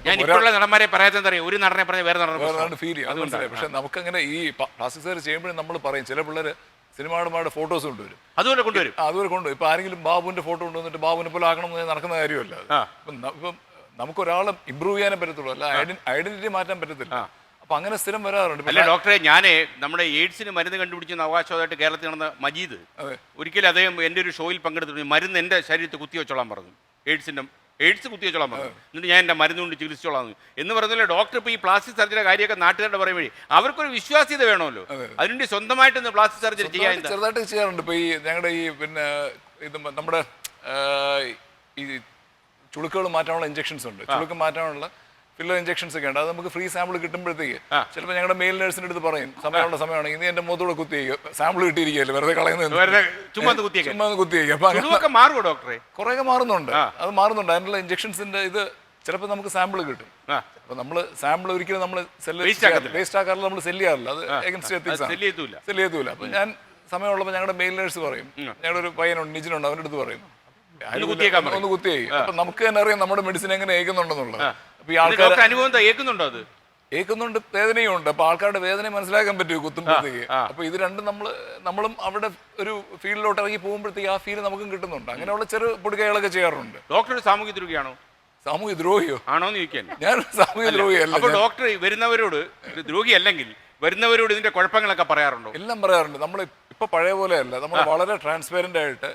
ഞാൻ ഇപ്പോഴുള്ള നടന്മാരെ പറയാത്ത എന്താ പറയുക, ഒരു നടനെ പറഞ്ഞ വേറെ നടനെ ഫീൽ ചെയ്യും. പക്ഷെ നമുക്കങ്ങനെ ഈ പ്ലാസ്റ്റിക് സർജറി ചെയ്യുമ്പോഴും നമ്മൾ പറയും, ചില പിള്ളേർ സിനിമാടന്മാരുടെ ഫോട്ടോസ് കൊണ്ടുവരും. അതുപോലെ കൊണ്ടുവരും. ഇപ്പൊ ആരെങ്കിലും ബാബുവിന്റെ ഫോട്ടോ കൊണ്ടുവന്നിട്ട് ബാബുവിനെ പോലെ ആകണമെന്ന് നടക്കുന്ന കാര്യമല്ല. ഇപ്പം നമുക്കൊരാളെ ഇമ്പ്രൂവ് ചെയ്യാനേ പറ്റത്തുള്ളൂ, അല്ല ഐഡന്റിറ്റി മാറ്റാൻ പറ്റത്തില്ല. അപ്പൊ അങ്ങനെ സ്ഥിരം വരാറുണ്ട്. അല്ല ഡോക്ടറെ, ഞാൻ നമ്മുടെ എയ്ഡ്സിന് മരുന്ന് കണ്ടുപിടിക്കുന്ന അവകാശമായിട്ട് കേരളത്തിൽ നടന്ന മജീദ് ഒരിക്കലും അദ്ദേഹം എൻ്റെ ഒരു ഷോയിൽ പങ്കെടുത്തിട്ട് മരുന്ന് എൻ്റെ ശരീരത്തിൽ കുത്തിവെച്ചോളാൻ പറഞ്ഞു. എയ്ഡ്സ് കുത്തിവെച്ചോളാൻ പറഞ്ഞു. എന്നിട്ട് ഞാൻ എൻ്റെ മരുന്ന് കൊണ്ട് ചികിത്സിച്ചോളാം എന്ന് പറഞ്ഞില്ല. ഡോക്ടർ ഇപ്പോൾ ഈ പ്ലാസ്റ്റിക് സർജറി കാര്യമൊക്കെ നാട്ടുകാരുടെ പറയും വഴി അവർക്കൊരു വിശ്വാസ്യത വേണമല്ലോ. അതിനുവേണ്ടി സ്വന്തമായിട്ടൊന്ന് പ്ലാസ്റ്റിക് സർജറി ചെയ്യാൻ ചെറുതായിട്ട് ചെയ്യാറുണ്ട്. ഇപ്പൊ ഈ ഞങ്ങളുടെ ഈ പിന്നെ ഇത് നമ്മുടെ ഈ ചുളുക്കുകൾ മാറ്റാനുള്ള ഇഞ്ചക്ഷൻസ് ഉണ്ട്. ചുളുക്ക് മാറ്റാനുള്ള ഫില്ലർ ഇഞ്ചക്ഷൻസ് ഒക്കെ ഉണ്ട്. അത് നമുക്ക് ഫ്രീ സാമ്പിൾ കിട്ടുമ്പോഴത്തേക്ക് ചിലപ്പോൾ ഞങ്ങളുടെ മെയിൽ നഴ്സിൻ്റെ അടുത്ത് പറയും, സമയമുള്ള സമയമാണെങ്കിൽ ഇനി എൻ്റെ മുഖത്തൂടെ കുത്തിയേക്കും, സാമ്പിൾ കിട്ടിയിരിക്കുകയല്ലേ, വെറുതെ കളയുന്നത്, ചുമ്മാ കുത്തിയേക്കും. അപ്പൊ അങ്ങനെ മാറുമോ ഡോക്ടറെ? കുറേയൊക്കെ മാറുന്നുണ്ട്. അത് മാറുന്നുണ്ട്. അതിനുള്ള ഇഞ്ചക്ഷൻസിന്റെ ഇത് ചിലപ്പോൾ നമുക്ക് സാമ്പിൾ കിട്ടും. അപ്പൊ നമ്മൾ സാമ്പിൾ ഒരിക്കലും നമ്മൾ വേസ്റ്റ് ആക്കാറില്ല, നമ്മൾ സെല്ല് ചെയ്യാറില്ല. അത് സെല്ല് ചെയ്തൂല. അപ്പൊ ഞാൻ സമയമുള്ളപ്പോൾ ഞങ്ങളുടെ മെയിൽ നഴ്സ് പറയും, ഞങ്ങളുടെ ഒരു പയ്യനുണ്ട്, നിജിനുണ്ട്, അവൻ്റെ അടുത്ത് പറയും ഒന്ന് കുത്തിയേക്കും. അപ്പൊ നമുക്ക് തന്നെ അറിയാം നമ്മുടെ മെഡിസിൻ എങ്ങനെ ഏക്കുന്നുണ്ടെന്നുള്ളത്. അപ്പൊ ഈ ആൾക്കാർ അനുഭവം ഏക്കുന്നുണ്ടോ? അത് ഏക്കുന്നുണ്ട്, വേദനയും ഉണ്ട്. അപ്പൊ ആൾക്കാരുടെ വേദന മനസ്സിലാക്കാൻ പറ്റുമോ കുത്തുമ്പോഴത്തേക്ക്? അപ്പൊ ഇത് രണ്ടും നമ്മളും അവിടെ ഒരു ഫീൽഡിലോട്ട് ഇറങ്ങി പോകുമ്പോഴത്തേക്ക് ആ ഫീൽ നമുക്കും കിട്ടുന്നുണ്ട്. അങ്ങനെയുള്ള ചെറു പൊടിക്കൈകളൊക്കെ ചെയ്യാറുണ്ട്. ഡോക്ടർ സാമൂഹ്യ ദ്രോഹിയാണോ? സാമൂഹ്യ ദ്രോഹിയോ ആണോന്ന് ചോദിക്കാൻ. ഞാൻ സാമൂഹ്യ ദ്രോഹിയല്ല. അപ്പൊ ഡോക്ടർ വരുന്നവരോട് ദ്രോഹി അല്ലെങ്കിൽ വരുന്നവരോട് ഇതിന്റെ കുഴപ്പങ്ങളൊക്കെ പറയാറുണ്ടോ? എല്ലാം പറയാറുണ്ട്. നമ്മൾ ഇപ്പൊ പഴയ പോലെ അല്ല, നമ്മൾ വളരെ ട്രാൻസ്പെറന്റ് ആയിട്ട്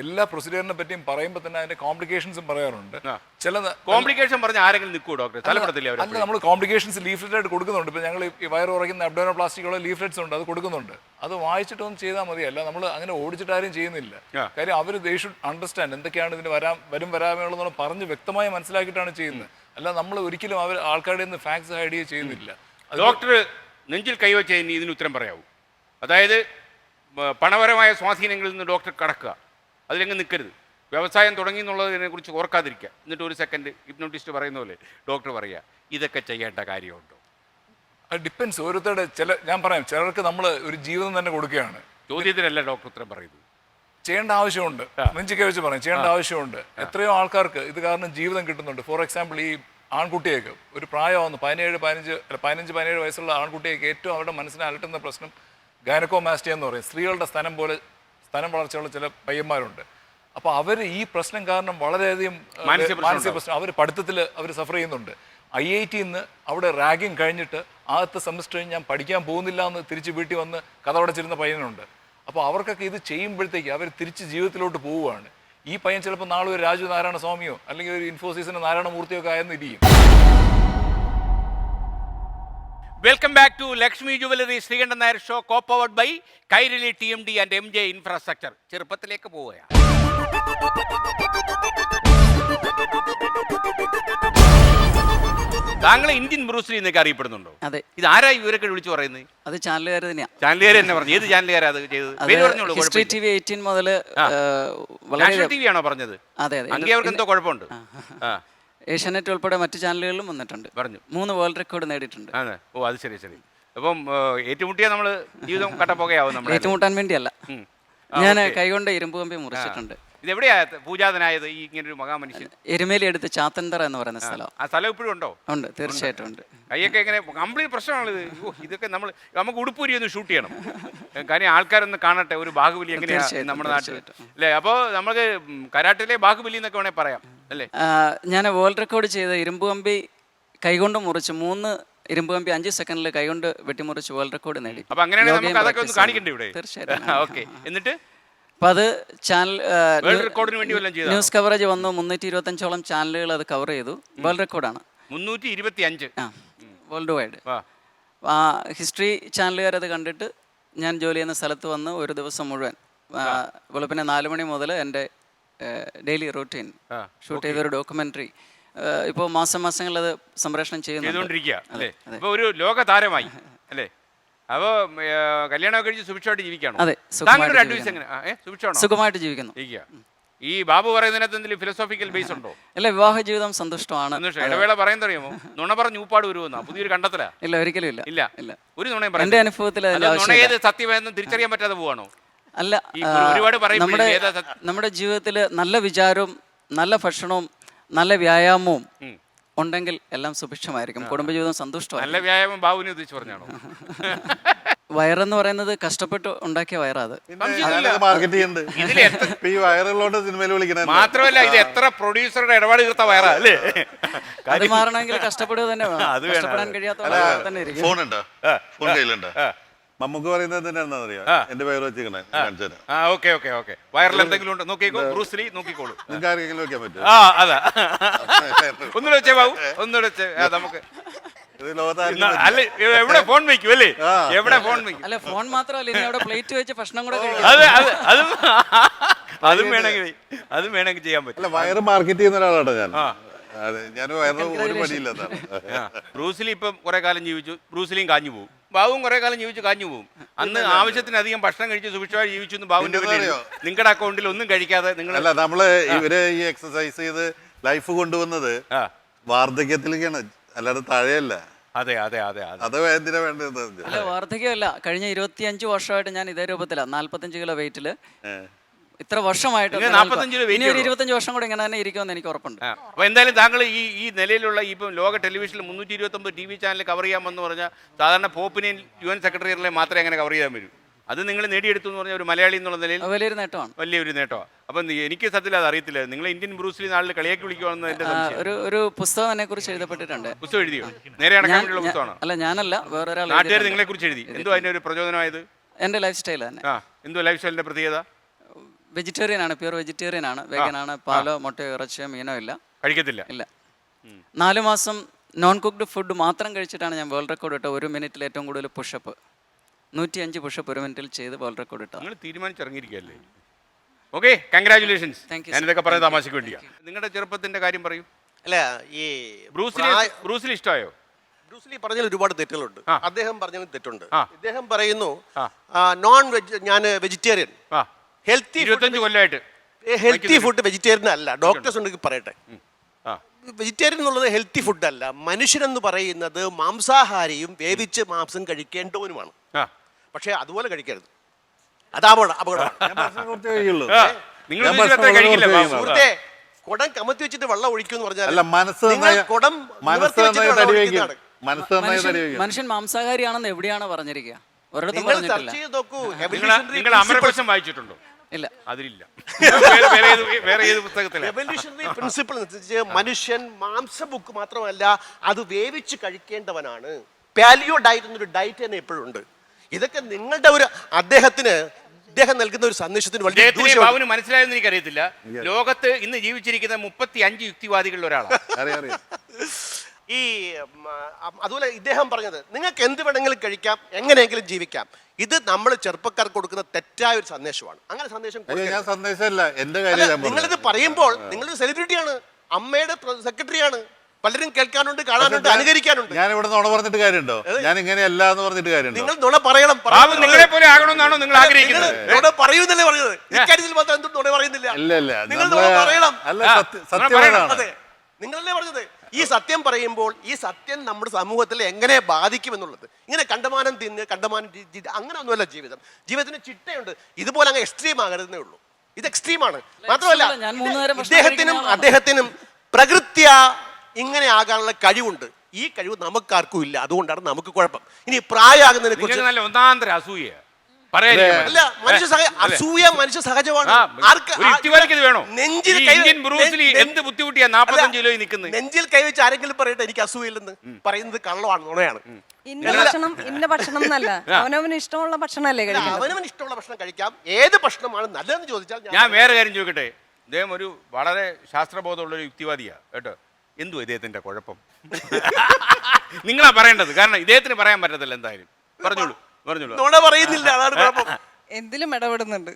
എല്ലാ പ്രൊസീജിയറിനെ പറ്റിയും പറയുമ്പോൾ തന്നെ അതിന്റെ കോംപ്ലിക്കേഷൻസും പറയാറുണ്ട്. ചില കോംപ്ലിക്കേഷൻ പറഞ്ഞ ആരെങ്കിലും നിൽക്കുമോ ഡോക്ടർ? അല്ല, നമ്മൾ കോംപ്ലിക്കേഷൻസ് ലീഫ്ലെറ്റ് ആയിട്ട് കൊടുക്കുന്നുണ്ട്. ഇപ്പൊ ഞങ്ങൾ ഈ വയറ് കുറയ്ക്കുന്ന അബ്ഡോമിനോപ്ലാസ്റ്റിക്കുള്ള ലീഫ്ലെറ്റ്സ് ഉണ്ട്, അത് കൊടുക്കുന്നുണ്ട്. അത് വായിച്ചിട്ടൊന്നും ചെയ്താൽ മതിയല്ല, നമ്മൾ അങ്ങനെ ഓടിച്ചിട്ട് ആരും ചെയ്യുന്നില്ല. കാര്യം അവർ ദേ ഷുഡ് അണ്ടർസ്റ്റാൻഡ് എന്തൊക്കെയാണ് ഇതിന് വരാമെന്നുള്ളത് പറഞ്ഞ് വ്യക്തമായി മനസ്സിലാക്കിയിട്ടാണ് ചെയ്യുന്നത്. അല്ല നമ്മൾ ഒരിക്കലും ആൾക്കാരുടെ നിന്ന് ഫാക്ട്സ് ഹൈഡ് ചെയ്യുന്നില്ല. ഡോക്ടർ നെഞ്ചിൽ കൈവച്ച് ഇതിന് ഉത്തരം പറയാവൂ. അതായത് പണപരമായ സ്വാധീനങ്ങളിൽ നിന്ന് ഡോക്ടർ കടക്കുക, അതിലെങ്ങ് നിൽക്കരുത്. വ്യവസായം തുടങ്ങി എന്നുള്ളതിനെ കുറിച്ച് ഓർക്കാതിരിക്കുക. എന്നിട്ട് ഒരു സെക്കൻഡ് ഹിപ്നോട്ടിസ്റ്റ് പറയുന്ന പോലെ ഡോക്ടർ പറയുക, ഇതൊക്കെ ചെയ്യേണ്ട കാര്യമുണ്ടോ? അത് ഡിപ്പെൻസ്. ഓരോരുത്തരുടെ ഞാൻ പറയാം, ചിലർക്ക് നമ്മൾ ഒരു ജീവിതം തന്നെ കൊടുക്കുകയാണ്. ചോദ്യത്തിനല്ല ഡോക്ടർ ഉത്തരം പറയുന്നത്. ചെയ്യേണ്ട ആവശ്യമുണ്ട്. നെഞ്ചിക്കെ വെച്ച് പറയും, ചെയ്യേണ്ട ആവശ്യമുണ്ട്. എത്രയോ ആൾക്കാർക്ക് ഇത് കാരണം ജീവിതം കിട്ടുന്നുണ്ട്. ഫോർ എക്സാമ്പിൾ, ഈ ആൺകുട്ടിയൊക്കെ ഒരു പ്രായമാകുന്നു 15-17 വയസ്സുള്ള ആൺകുട്ടിയൊക്കെ ഏറ്റവും അവരുടെ മനസ്സിനെ അലട്ടുന്ന പ്രശ്നം ഗൈനക്കോമാസ്റ്റിയ എന്ന് പറയും. സ്ത്രീകളുടെ സ്ഥാനം വളർച്ചയുള്ള ചില പയ്യന്മാരുണ്ട്. അപ്പോൾ അവർ ഈ പ്രശ്നം കാരണം വളരെയധികം മാനസിക പ്രശ്നം, അവർ പഠിത്തത്തിൽ അവർ സഫർ ചെയ്യുന്നുണ്ട്. IIT നിന്ന് അവിടെ റാഗിങ് കഴിഞ്ഞിട്ട് ആദ്യത്തെ സെമിസ്റ്റർ ഞാൻ പഠിക്കാൻ പോകുന്നില്ല എന്ന് തിരിച്ച് വീട്ടിൽ വന്ന് കഥ അടച്ചിരുന്ന പയ്യനുണ്ട്. അപ്പോൾ അവർക്കൊക്കെ ഇത് ചെയ്യുമ്പോഴത്തേക്ക് അവർ തിരിച്ച് ജീവിതത്തിലോട്ട് പോവുകയാണ്. ഈ പയ്യൻ ചിലപ്പോൾ നാളെ ഒരു രാജു നാരായണ സ്വാമിയോ അല്ലെങ്കിൽ ഒരു ഇൻഫോസിസിന്റെ നാരായണമൂർത്തിയോ ഒക്കെ ആയെന്നിരിക്കും. Welcome back to Lakshmi jewellery Sreekandan Nair show, co-powered by Kairali TMD and MJ infrastructure. ചെറുപ്പത്തിലേക്ക് പോവുകയാണ്. താങ്കൾ ഇന്ത്യൻ ബ്രൂസ്ലി എന്നൊക്കെ അറിയപ്പെടുന്നുണ്ടോ? അതെ. ഇത് ആരായി ഇവരൊക്കെ വിളിച്ചു പറയുന്നത്? അത് ചാനലുകാർ തന്നെയാണ്. ചാനലുകാർ തന്നെ പറഞ്ഞു. ഏത് ചാനലുകാരാ അത് ചെയ്തത്? പേര് പറഞ്ഞോളൂ. ഹിസ്റ്ററി TV 18 മുതൽ നാഷണൽ TV ആണോ പറഞ്ഞത്? അതെ അതെ. അങ്ങനെ അവർക്ക് എന്തോ കുഴപ്പമുണ്ട്. ഏഷ്യാനെറ്റ് ഉൾപ്പെടെ മറ്റു ചാനലുകളിലും വന്നിട്ടുണ്ട്. പറഞ്ഞു 3 വേൾഡ് റെക്കോർഡ് നേടിയിട്ടുണ്ട്. അതെ. ഓ, അത് ശരി ശരി. അപ്പം ഏറ്റുമുട്ടിയാൽ നമ്മൾ ജീവിതം കട്ടപ്പോകയാവും. നമ്മൾ ഏറ്റുമുട്ടാൻ വേണ്ടിയല്ല, ഞാൻ കൈകൊണ്ട് ഇരുമ്പ് കമ്പി മുറിച്ചിട്ടുണ്ട്. ഇതെവിടെയാ പൂജാതനായത് ഈ ഇങ്ങനൊരു മഹാമനുഷ്യൻ? എരുമേലി അടുത്ത് ചാത്തന്തറ എന്ന് പറയുന്ന സ്ഥലം. ആ സ്ഥലം ഇപ്പോഴും ഉണ്ടോ? ഉണ്ട്, തീർച്ചയായിട്ടും ഉണ്ട്. കൈയൊക്കെ എങ്ങനെ കംപ്ലീറ്റ് പ്രശ്നമാണിത്. ഇതൊക്കെ നമുക്ക് ഉടുപ്പൂരി ഒന്ന് ഷൂട്ട് ചെയ്യണം. കാര്യം ആൾക്കാരൊന്ന് കാണട്ടെ ഒരു ബാഹുബലി എങ്ങനെയാണ് നമ്മുടെ നാട്ടിൽ അല്ലേ. അപ്പോൾ നമുക്ക് കരാട്ടിലെ ബാഹുബലി എന്നൊക്കെ വേണേൽ പറയാം അല്ലേ. ഞാൻ വേൾഡ് റെക്കോർഡ് ചെയ്ത ഇരുമ്പ് കമ്പി കൈകൊണ്ട് മുറിച്ച് 3 ഇരുമ്പ് കമ്പി 5 സെക്കൻഡിൽ കൈകൊണ്ട് വെട്ടിമുറിച്ച് വേൾഡ് റെക്കോർഡ് നേടി. അപ്പോൾ അങ്ങനെയാണെങ്കിൽ നമുക്ക് അതൊക്കെ ഒന്ന് കാണിക്കണ്ടേ ഇവിടെ? തീർച്ചയായിട്ടും. ഓക്കെ. എന്നിട്ട് അപ്പം അത് ചാനൽ റെക്കോർഡിന് വേണ്ടി വല്ലതും ചെയ്തോ? ന്യൂസ് കവറേജ് വന്നു. 325ഓളം ചാനലുകൾ അത് കവർ ചെയ്തു. വേൾഡ് റെക്കോർഡാണ്. 325. World wide. ഹിസ്റ്ററി ചാനലുകാരത് കണ്ടിട്ട് ഞാൻ ജോലി ചെയ്യുന്ന സ്ഥലത്ത് വന്ന് ഒരു ദിവസം മുഴുവൻ വെളുപ്പിനെ 4 മണി മുതൽ എൻ്റെ ഡെയിലി റൂട്ടീൻ ഷൂട്ട് ചെയ്തൊരു ഡോക്യുമെൻ്ററി ഇപ്പോൾ മാസങ്ങളിൽ അത് സംപ്രേഷണം ചെയ്തുകൊണ്ടിരിക്കുക അല്ലേ. ഇപ്പോൾ ഒരു ലോക താരമായി അല്ലേ. അപ്പോൾ കല്യാണം കഴിച്ച് സുഭിക്ഷമായിട്ട് ജീവിക്കണം. അതെ, സുഖമായിട്ട് ജീവിക്കുന്നു. ഈ ബാബു പറയുന്നതിനകത്ത് എന്തെങ്കിലും ഫിലോസോഫിക്കൽ ബേസ് ഉണ്ടോ? അല്ല, വിവാഹ ജീവിതം സന്തുഷ്ടമാണ്. ഇടവേള പറയുന്നത് അറിയുമോ? നുണ പറഞ്ഞ് ഊപ്പാട് വരുമെന്നാ പുതിയൊരു കണ്ടെത്തലാ? ഇല്ല, ഒരിക്കലും ഇല്ല. ഇല്ല ഇല്ല, ഒരു നുണയും എൻ്റെ അനുഭവത്തിൽ നുണയേത് സത്യമായെന്ന് തിരിച്ചറിയാൻ പറ്റാതെ പോവാണോ? അല്ല, ഒരുപാട് നമ്മുടെ ജീവിതത്തിൽ നല്ല വിചാരവും നല്ല ഭക്ഷണവും നല്ല വ്യായാമവും ഉണ്ടെങ്കിൽ എല്ലാം സുഭിക്ഷമായിരിക്കും. കുടുംബജീവിതം സന്തുഷ്ടമാണ്. നല്ല വ്യായാമം ബാബുവിനെ ഉദ്ദേശിച്ച് പറഞ്ഞാണോ? വയറെന്ന് പറയുന്നത് കഷ്ടപ്പെട്ട് ഉണ്ടാക്കിയ വയറാത്. മാത്രമല്ല ഇത് എത്ര പ്രൊഡ്യൂസറുടെ ഇടപാട് തീർത്ത വയറാ അല്ലേ. അത് മാറണമെങ്കിൽ കഷ്ടപ്പെടുക തന്നെ വേണം. കഷ്ടപ്പെടാൻ കഴിയാത്ത തന്നെ ഇരിക്കും. ഫോണുണ്ടോ? ഫോൺ കയ്യിലുണ്ടോ? നമുക്ക് പറയുന്നത് എന്താണെന്നറിയാം, എന്റെ പേര് വെച്ചിരിക്കണേ. Okay okay okay. വയറിൽ എന്തെങ്കിലും ഉണ്ട് നോക്കിക്കോ. ബ്രൂസ്ലി നോക്കിക്കോളൂ. നിങ്ങൾക്ക് ആർക്കെങ്കിലും വെക്കാൻ പറ്റും? അതാ ഒന്നുകൂടെ വെച്ചേ ബാബു, ഒന്നുകൂടെ വെച്ചേ. നമുക്ക് അല്ല എവിടെ ഫോൺ വയ്ക്കും അല്ലേ? എവിടെ ഫോൺ വയ്ക്കും? അല്ല, ഫോൺ മാത്രമല്ല, ഇനി അവിടെ പ്ലേറ്റ് വെച്ച് ഭക്ഷണം കൂടെ അതും വേണമെങ്കിൽ ചെയ്യാൻ പറ്റും. വയറ് മാർക്കറ്റ് ചെയ്യുന്ന ഒരാളാണ് ഞാൻ വയറിന് ഒരു പണിയില്ല. ബ്രൂസ്ലി ഇപ്പം കുറെ കാലം ജീവിച്ചു, ബ്രൂസ്ലിയും കാഞ്ഞു പോകും. ബാബുവും കുറെ കാലം ജീവിച്ചു കാഞ്ഞു പോകും. അന്ന് ആവശ്യത്തിനധികം ഭക്ഷണം കഴിച്ച് സുഭിക്ഷമായി ജീവിച്ചു എന്ന് ബാബുവിന്റെ നിങ്ങളുടെ അക്കൗണ്ടിൽ ഒന്നും കഴിക്കാതെ നിങ്ങൾ. അല്ല, നമ്മള് ഇവര് ഈ എക്സസൈസ് ചെയ്ത് ലൈഫ് കൊണ്ടുവന്നത് വാർദ്ധക്യത്തിലേക്കാണ്, അല്ലാതെ താഴെയല്ല. അതെ അതെ അതെ അത് എന്തിനാ വേണ്ടത്? അല്ല, വാർദ്ധക്യമല്ല. കഴിഞ്ഞ 25 വർഷമായിട്ട് ഞാൻ ഇതേ രൂപത്തിലാണ്. 45 കിലോ വെയിറ്റില് ഇത്ര വർഷമായിട്ട് 25 വർഷം കൂടെ ഇങ്ങനെ തന്നെ ഇരിക്കുമെന്ന് എനിക്ക് ഉറപ്പുണ്ട്. അപ്പോൾ എന്തായാലും താങ്കൾ ഈ നിലയിലുള്ള ഇപ്പം ലോക ടെലിവിഷനിൽ 329 TV ചാനൽ കവർ ചെയ്യാമെന്ന് പറഞ്ഞാൽ സാധാരണ പോപ്പിനെയും UN സെക്രട്ടറിയെ മാത്രമേ അങ്ങനെ കവർ ചെയ്യാൻ വരൂ. അത് നിങ്ങൾ നേടിയെടുത്തു എന്ന് പറഞ്ഞാൽ ഒരു മലയാളി എന്നുള്ള നിലയിൽ വലിയൊരു നേട്ടമാണ്. വലിയൊരു നേട്ടമാണ്. അപ്പം എനിക്ക് സത്യത്തിൽ അത് അറിയത്തില്ല. നിങ്ങൾ ഇന്ത്യൻ ബ്രൂസ്ലി നാളിൽ കളിയാക്കി വിളിക്കുവാണെന്ന് എൻ്റെ ഒരു പുസ്തകം എന്നെ കുറിച്ച് എഴുതപ്പെട്ടിട്ടുണ്ട്. പുസ്തകം എഴുതിയോ? നേരെ അടക്കാൻ വേണ്ടിയുള്ള പുസ്തകമാണ്? അല്ല, ഞാനല്ല, വേറൊരാൾ. നാട്ടുകാർ നിങ്ങളെ കുറിച്ച് എഴുതി. എന്തോ അതിൻ്റെ ഒരു പ്രചോദനമായത്? എൻ്റെ ലൈഫ് സ്റ്റൈൽ തന്നെ. എന്തോ ലൈഫ് സ്റ്റൈലിൻ്റെ പ്രത്യേകത? വെജിറ്റേറിയൻ ആണ്, പ്യൂർ വെജിറ്റേറിയൻ ആണ്. വേഗൻ ആണ്. പാലോ മുട്ടയോ ഇറച്ചിയോ മീനോ ഇല്ല, കഴിക്കത്തില്ല. ഇല്ല. 4 മാസം നോൺ കുക്ക്ഡ് ഫുഡ് മാത്രം കഴിച്ചിട്ടാണ് ഞാൻ വേൾഡ് റെക്കോർഡ് ഇട്ടത്. 1 മിനിറ്റിൽ ഏറ്റവും കൂടുതൽ പുഷപ്പ് 105 പുഷപ്പ് 1 മിനിറ്റിൽ ചെയ്ത് വേൾഡ് റെക്കോർഡ് ഇട്ടത്. നിങ്ങൾ തീരുമാനിച്ചിറങ്ങിയിരിക്കുകയല്ലേ? Okay, congratulations. ഞാനിതൊക്കെ പറയാൻ തമാശക്ക് വേണ്ടിയാണ്. നിങ്ങളുടെ ചെറുപ്പത്തിന്റെ കാര്യം പറയൂ. അല്ല, ഈ ബ്രൂസ്ലി ഇഷ്ടമായോ? ബ്രൂസ്ലി പറഞ്ഞാൽ ഒരുപാട് തെറ്റുകളുണ്ട്. അദ്ദേഹം പറഞ്ഞാൽ തെറ്റുണ്ട്. ഇദ്ദേഹം പറയുന്നു നോൺ വെജ്, ഞാൻ വെജിറ്റേറിയൻ, ഹെൽത്തി 25 കൊല്ലമായിട്ട് ഹെൽത്തി ഫുഡ് വെജിറ്റേറിയൻ അല്ല. ഡോക്ടേഴ്സ് ഉണ്ടെങ്കിൽ പറയട്ടെ. വെജിറ്റേറിയൻ എന്നുള്ളത് ഹെൽത്തി ഫുഡ് അല്ല. മനുഷ്യനെന്ന് പറയുന്നത് മാംസാഹാരിയും വേവിച്ച് മാംസം കഴിക്കേണ്ടവനുമാണ്. പക്ഷെ അതുപോലെ കഴിക്കരുത്. സുഹൃത്തെ, കുടം കമത്തി വെച്ചിട്ട് വെള്ളം ഒഴിക്കുമെന്ന് പറഞ്ഞാൽ മനുഷ്യൻ മാംസാഹാരിയാണെന്ന് എവിടെയാണ് പറഞ്ഞിരിക്കുക? നിങ്ങൾ അമരകോശം വായിച്ചിട്ടുണ്ടോ? ഇല്ല. അതിലില്ല. വേറെ ഏത് പുസ്തകത്തിലാണ്? എവല്യൂഷണറി പ്രിൻസിപ്പിൾ അനുസരിച്ച് മനുഷ്യൻ മാംസ ബുക്ക് മാത്രമല്ല അത് വേവിച്ച് കഴിക്കേണ്ടവനാണ്. പാലിയോ ഡയറ്റ് എന്നൊരു ഡയറ്റ് തന്നെ എപ്പോഴും ഉണ്ട്. ഇതൊക്കെ നിങ്ങളുടെ ഒരു അദ്ദേഹം നൽകുന്ന ഒരു സന്ദേശത്തിന് വളരെ ബാബുവിന് മനസ്സിലായെന്ന് എനിക്കറിയത്തില്ല. ലോകത്ത് ഇന്ന് ജീവിച്ചിരിക്കുന്ന 35 യുക്തിവാദികളിൽ ഒരാളാണ്. ഈ അതുപോലെ ഇദ്ദേഹം പറഞ്ഞത് നിങ്ങൾക്ക് എന്ത് വേണമെങ്കിലും കഴിക്കാം, എങ്ങനെയെങ്കിലും ജീവിക്കാം. ഇത് നമ്മൾ ചെറുപ്പക്കാർക്ക് കൊടുക്കുന്ന തെറ്റായ ഒരു സന്ദേശമാണ്. അങ്ങനെ സന്ദേശം നിങ്ങളിത് പറയുമ്പോൾ നിങ്ങളൊരു സെലിബ്രിറ്റിയാണ്, അമ്മയുടെ സെക്രട്ടറിയാണ്, പലരും കേൾക്കാനുണ്ട്, കാണാനുണ്ട്, അനുകരിക്കാനുണ്ട്. ഞാൻ ഇവിടെ നുണ പറഞ്ഞിട്ട് കാര്യമുണ്ടോ? ഞാൻ ഇങ്ങനെയല്ല എന്ന് പറഞ്ഞിട്ട് കാര്യമുണ്ടോ? നിങ്ങൾ നുണ പറയണം. നിങ്ങളെ പോലെ ആകണമെന്നാണോ നിങ്ങൾ ആഗ്രഹിക്കുന്നത്? നുണ പറയുന്നല്ലേ പറഞ്ഞത്? ഇക്കാര്യത്തിൽ മാത്രം എന്തും നുണ പറയുന്നില്ല. നിങ്ങൾ നുണ പറയണം. അതെ, നിങ്ങളല്ലേ പറഞ്ഞത്. ഈ സത്യം പറയുമ്പോൾ ഈ സത്യം നമ്മുടെ സമൂഹത്തിൽ എങ്ങനെ ബാധിക്കുമെന്നുള്ളത്. ഇങ്ങനെ കണ്ടമാനം തിന്ന് കണ്ടമാനം അങ്ങനെ ഒന്നുമല്ല ജീവിതം. ജീവിതത്തിന് ചിട്ടയുണ്ട്. ഇതുപോലെ അങ്ങ് എക്സ്ട്രീം ആകരുതേ ഉള്ളൂ. ഇത് എക്സ്ട്രീമാണ്. മാത്രമല്ല അദ്ദേഹത്തിനും പ്രകൃത്യ ഇങ്ങനെ ആകാനുള്ള കഴിവുണ്ട്. ഈ കഴിവ് നമുക്കാർക്കും ഇല്ല. അതുകൊണ്ടാണ് നമുക്ക് കുഴപ്പം. ഇനി പ്രായമാകുന്നതിനെ കുറിച്ച് നല്ല ഒന്നാന്തര അസൂയ അല്ല, അസൂയ മനുഷ്യ സഹജമാണ്. നെഞ്ചിൽ കൈവച്ച് ആരെങ്കിലും പറയട്ടെ എനിക്ക് അസൂയില്ലെന്ന് പറയുന്നത് കള്ളമാണ്, നുണയാണ്. ഇന്ന ഭക്ഷണം എന്നല്ല, അവനവന് ഇഷ്ടമുള്ള ഭക്ഷണമല്ലേ കഴിക്കാം. അവനവന് ഇഷ്ടമുള്ള ഭക്ഷണം കഴിക്കാം. ഏത് ഭക്ഷണമാണ് നല്ലതെന്ന് ചോദിച്ചാൽ ഞാൻ വേറെ കാര്യം ചോദിക്കട്ടെ. അദ്ദേഹം ഒരു വളരെ ശാസ്ത്രബോധമുള്ള ഒരു യുക്തിവാദിയാ കേട്ടോ. എന്തു ഇദ്ദേഹത്തിന്റെ കുഴപ്പം? നിങ്ങളാ പറയേണ്ടത്. കാരണം ഇദ്ദേഹത്തിന് പറയാൻ പറ്റത്തില്ല. എന്തായാലും പറഞ്ഞോളൂ. നുണ പറയുന്നില്ല, അതാണ് കുഴപ്പം. എന്തിലും ഇടപെടുന്നുണ്ട്.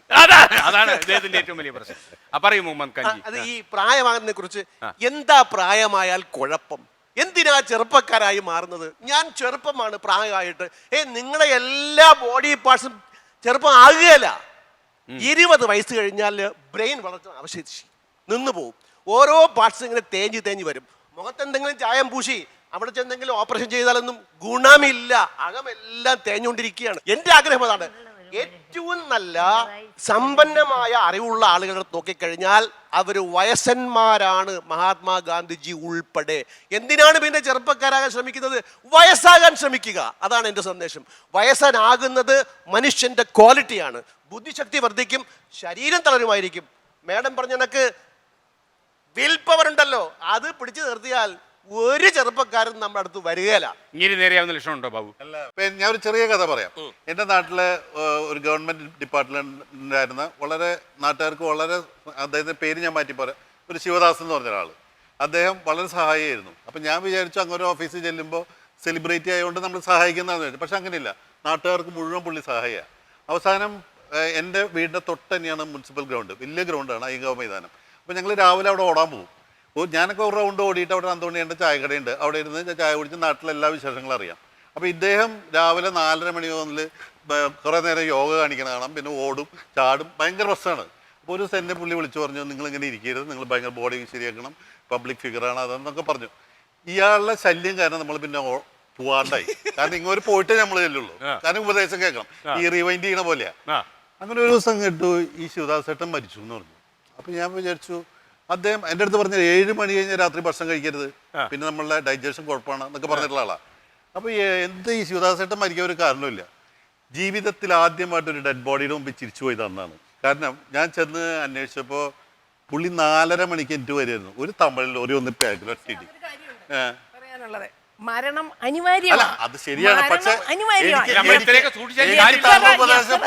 അതാണ് ഇദ്ദേഹത്തിന്റെ ഏറ്റവും വലിയ പ്രശ്നം. പറയൂ മുഹമ്മദ് ഖാൻജി. അത് ഈ പ്രായമാകുന്നതിനെ കുറിച്ച് എന്താ പ്രായമായാൽ കുഴപ്പം? എന്തിനാ ചെറുപ്പക്കാരായി മാറുന്നത്? ഞാൻ ചെറുപ്പമാണ് പ്രായമായിട്ട്. നിങ്ങളെ എല്ലാ ബോഡി പാർട്സും ചെറുപ്പം ആകുകയല്ല. 20 വയസ്സ് കഴിഞ്ഞാൽ ബ്രെയിൻ വളർച്ച അവശേഷി നിന്നു പോകും. ഓരോ പാർട്സ് ഇങ്ങനെ തേഞ്ഞ് വരും. മുഖത്തെന്തെങ്കിലും ചായം പൂശി അവിടെ ചെന്തെങ്കിലും ഓപ്പറേഷൻ ചെയ്താലൊന്നും ഗുണമില്ല. അകമെല്ലാം തേഞ്ഞുകൊണ്ടിരിക്കുകയാണ്. എൻ്റെ ആഗ്രഹം അതാണ്. ഏറ്റവും നല്ല സമ്പന്നമായ അറിവുള്ള ആളുകളെ നോക്കിക്കഴിഞ്ഞാൽ അവർ വയസ്സന്മാരാണ്, മഹാത്മാഗാന്ധിജി ഉൾപ്പെടെ. എന്തിനാണ് പിന്നെ ചെറുപ്പക്കാരാകാൻ ശ്രമിക്കുന്നത്? വയസ്സാകാൻ ശ്രമിക്കുക. അതാണ് എൻ്റെ സന്ദേശം. വയസ്സനാകുന്നത് മനുഷ്യന്റെ ക്വാളിറ്റിയാണ്. ബുദ്ധിശക്തി വർദ്ധിക്കും, ശരീരം തളരുമായിരിക്കും. മേഡം പറഞ്ഞ കണക്ക് വിൽ പവർ ഉണ്ടല്ലോ, അത് പിടിച്ചു നിർത്തിയാൽ ഒരു ചെറുപ്പക്കാരൻ നമ്മുടെ അടുത്ത് വരികയില്ല. ഇങ്ങനെ നേരെയാവുന്ന ലക്ഷണമുണ്ടോ ബാബു? ഞാൻ ഒരു ചെറിയ കഥ പറയാം. എൻ്റെ നാട്ടിലെ ഒരു ഗവൺമെന്റ് ഡിപ്പാർട്ട്മെന്റിലായിരുന്ന വളരെ നാട്ടുകാർക്ക് വളരെ, അദ്ദേഹത്തിന്റെ പേര് ഞാൻ മാറ്റി പറയാം, ഒരു ശിവദാസ് എന്ന് പറഞ്ഞ ഒരാൾ. അദ്ദേഹം വളരെ സഹായിയായിരുന്നു. അപ്പം ഞാൻ വിചാരിച്ചു അങ്ങനെ ഓഫീസിൽ ചെല്ലുമ്പോൾ സെലിബ്രിറ്റി ആയതുകൊണ്ട് നമ്മൾ സഹായിക്കുന്നതെന്ന് വിചാരിച്ചു. പക്ഷെ അങ്ങനെയില്ല, നാട്ടുകാർക്ക് മുഴുവൻ പുള്ളി സഹായിയാണ്. അവസാനം എൻ്റെ വീടിൻ്റെ തൊട്ട് തന്നെയാണ് മുനിസിപ്പൽ ഗ്രൗണ്ട്, വലിയ ഗ്രൗണ്ടാണ്, അയ്യങ്കാവ് മൈതാനം. അപ്പോൾ ഞങ്ങൾ രാവിലെ അവിടെ ഓടാൻ പോകും. ഞാനൊക്കെ ഒരു റൗണ്ട് ഓടിയിട്ട് അവിടെ അന്തോണിയുടെ ചായക്കടയുണ്ട്, അവിടെ ഇരുന്ന് ചായ കുടിച്ച് നാട്ടിലെ എല്ലാ വിശേഷങ്ങളും അറിയാം. അപ്പോൾ ഇദ്ദേഹം രാവിലെ 4:30 മണി മുതൽ കുറേ നേരം യോഗ കാണിക്കുന്ന കാണാം, പിന്നെ ഓടും ചാടും, ഭയങ്കര പ്രശ്നമാണ്. അപ്പോൾ ഒരു സെന്നെ പുള്ളി വിളിച്ചു പറഞ്ഞു, നിങ്ങളിങ്ങനെ ഇരിക്കരുത്, നിങ്ങൾ ഭയങ്കര ബോഡി ശരിയാക്കണം, പബ്ലിക് ഫിഗറാണ് അതെന്നൊക്കെ പറഞ്ഞു. ഇയാളുടെ ശല്യം കാരണം നമ്മൾ പിന്നെ പോവാണ്ടായി. കാരണം ഇങ്ങനെ പോയിട്ടേ നമ്മൾ ചെല്ലുള്ളൂ, കാരണം ഉപദേശം കേൾക്കണം, ഈ റിവൈൻഡ് ചെയ്യണ പോലെയാ. അങ്ങനെ ഒരു ദിവസം കേട്ടു ഈ ശിവദാസേട്ടൻ മരിച്ചു എന്ന് പറഞ്ഞു. അപ്പോൾ ഞാൻ വിചാരിച്ചു, അദ്ദേഹം എൻ്റെ അടുത്ത് പറഞ്ഞത് 7 മണി കഴിഞ്ഞാൽ രാത്രി ഭക്ഷണം കഴിക്കരുത്, പിന്നെ നമ്മളുടെ ഡൈജഷൻ കുഴപ്പമാണ് എന്നൊക്കെ പറഞ്ഞിട്ടുള്ള ആളാണ്. അപ്പോൾ എന്ത് ഈ ശിവദാസേട്ടൻ മരിക്കാൻ ഒരു കാരണമില്ല. ജീവിതത്തിൽ ആദ്യമായിട്ടൊരു ഡെഡ് ബോഡിയുടെ മുമ്പിൽ ചിരിച്ചു പോയി തന്നാണ്. കാരണം ഞാൻ ചെന്ന് അന്വേഷിച്ചപ്പോൾ പുള്ളി 4:30 മണിക്ക് എനിക്ക് വരുമായിരുന്നു. ഒരു തമിഴ് ലോറി ഒന്ന് പാക്കിലൊറ്റടി മരണം അനിവാര്യമാണ്. അത് ശരിയാണ്, പക്ഷേ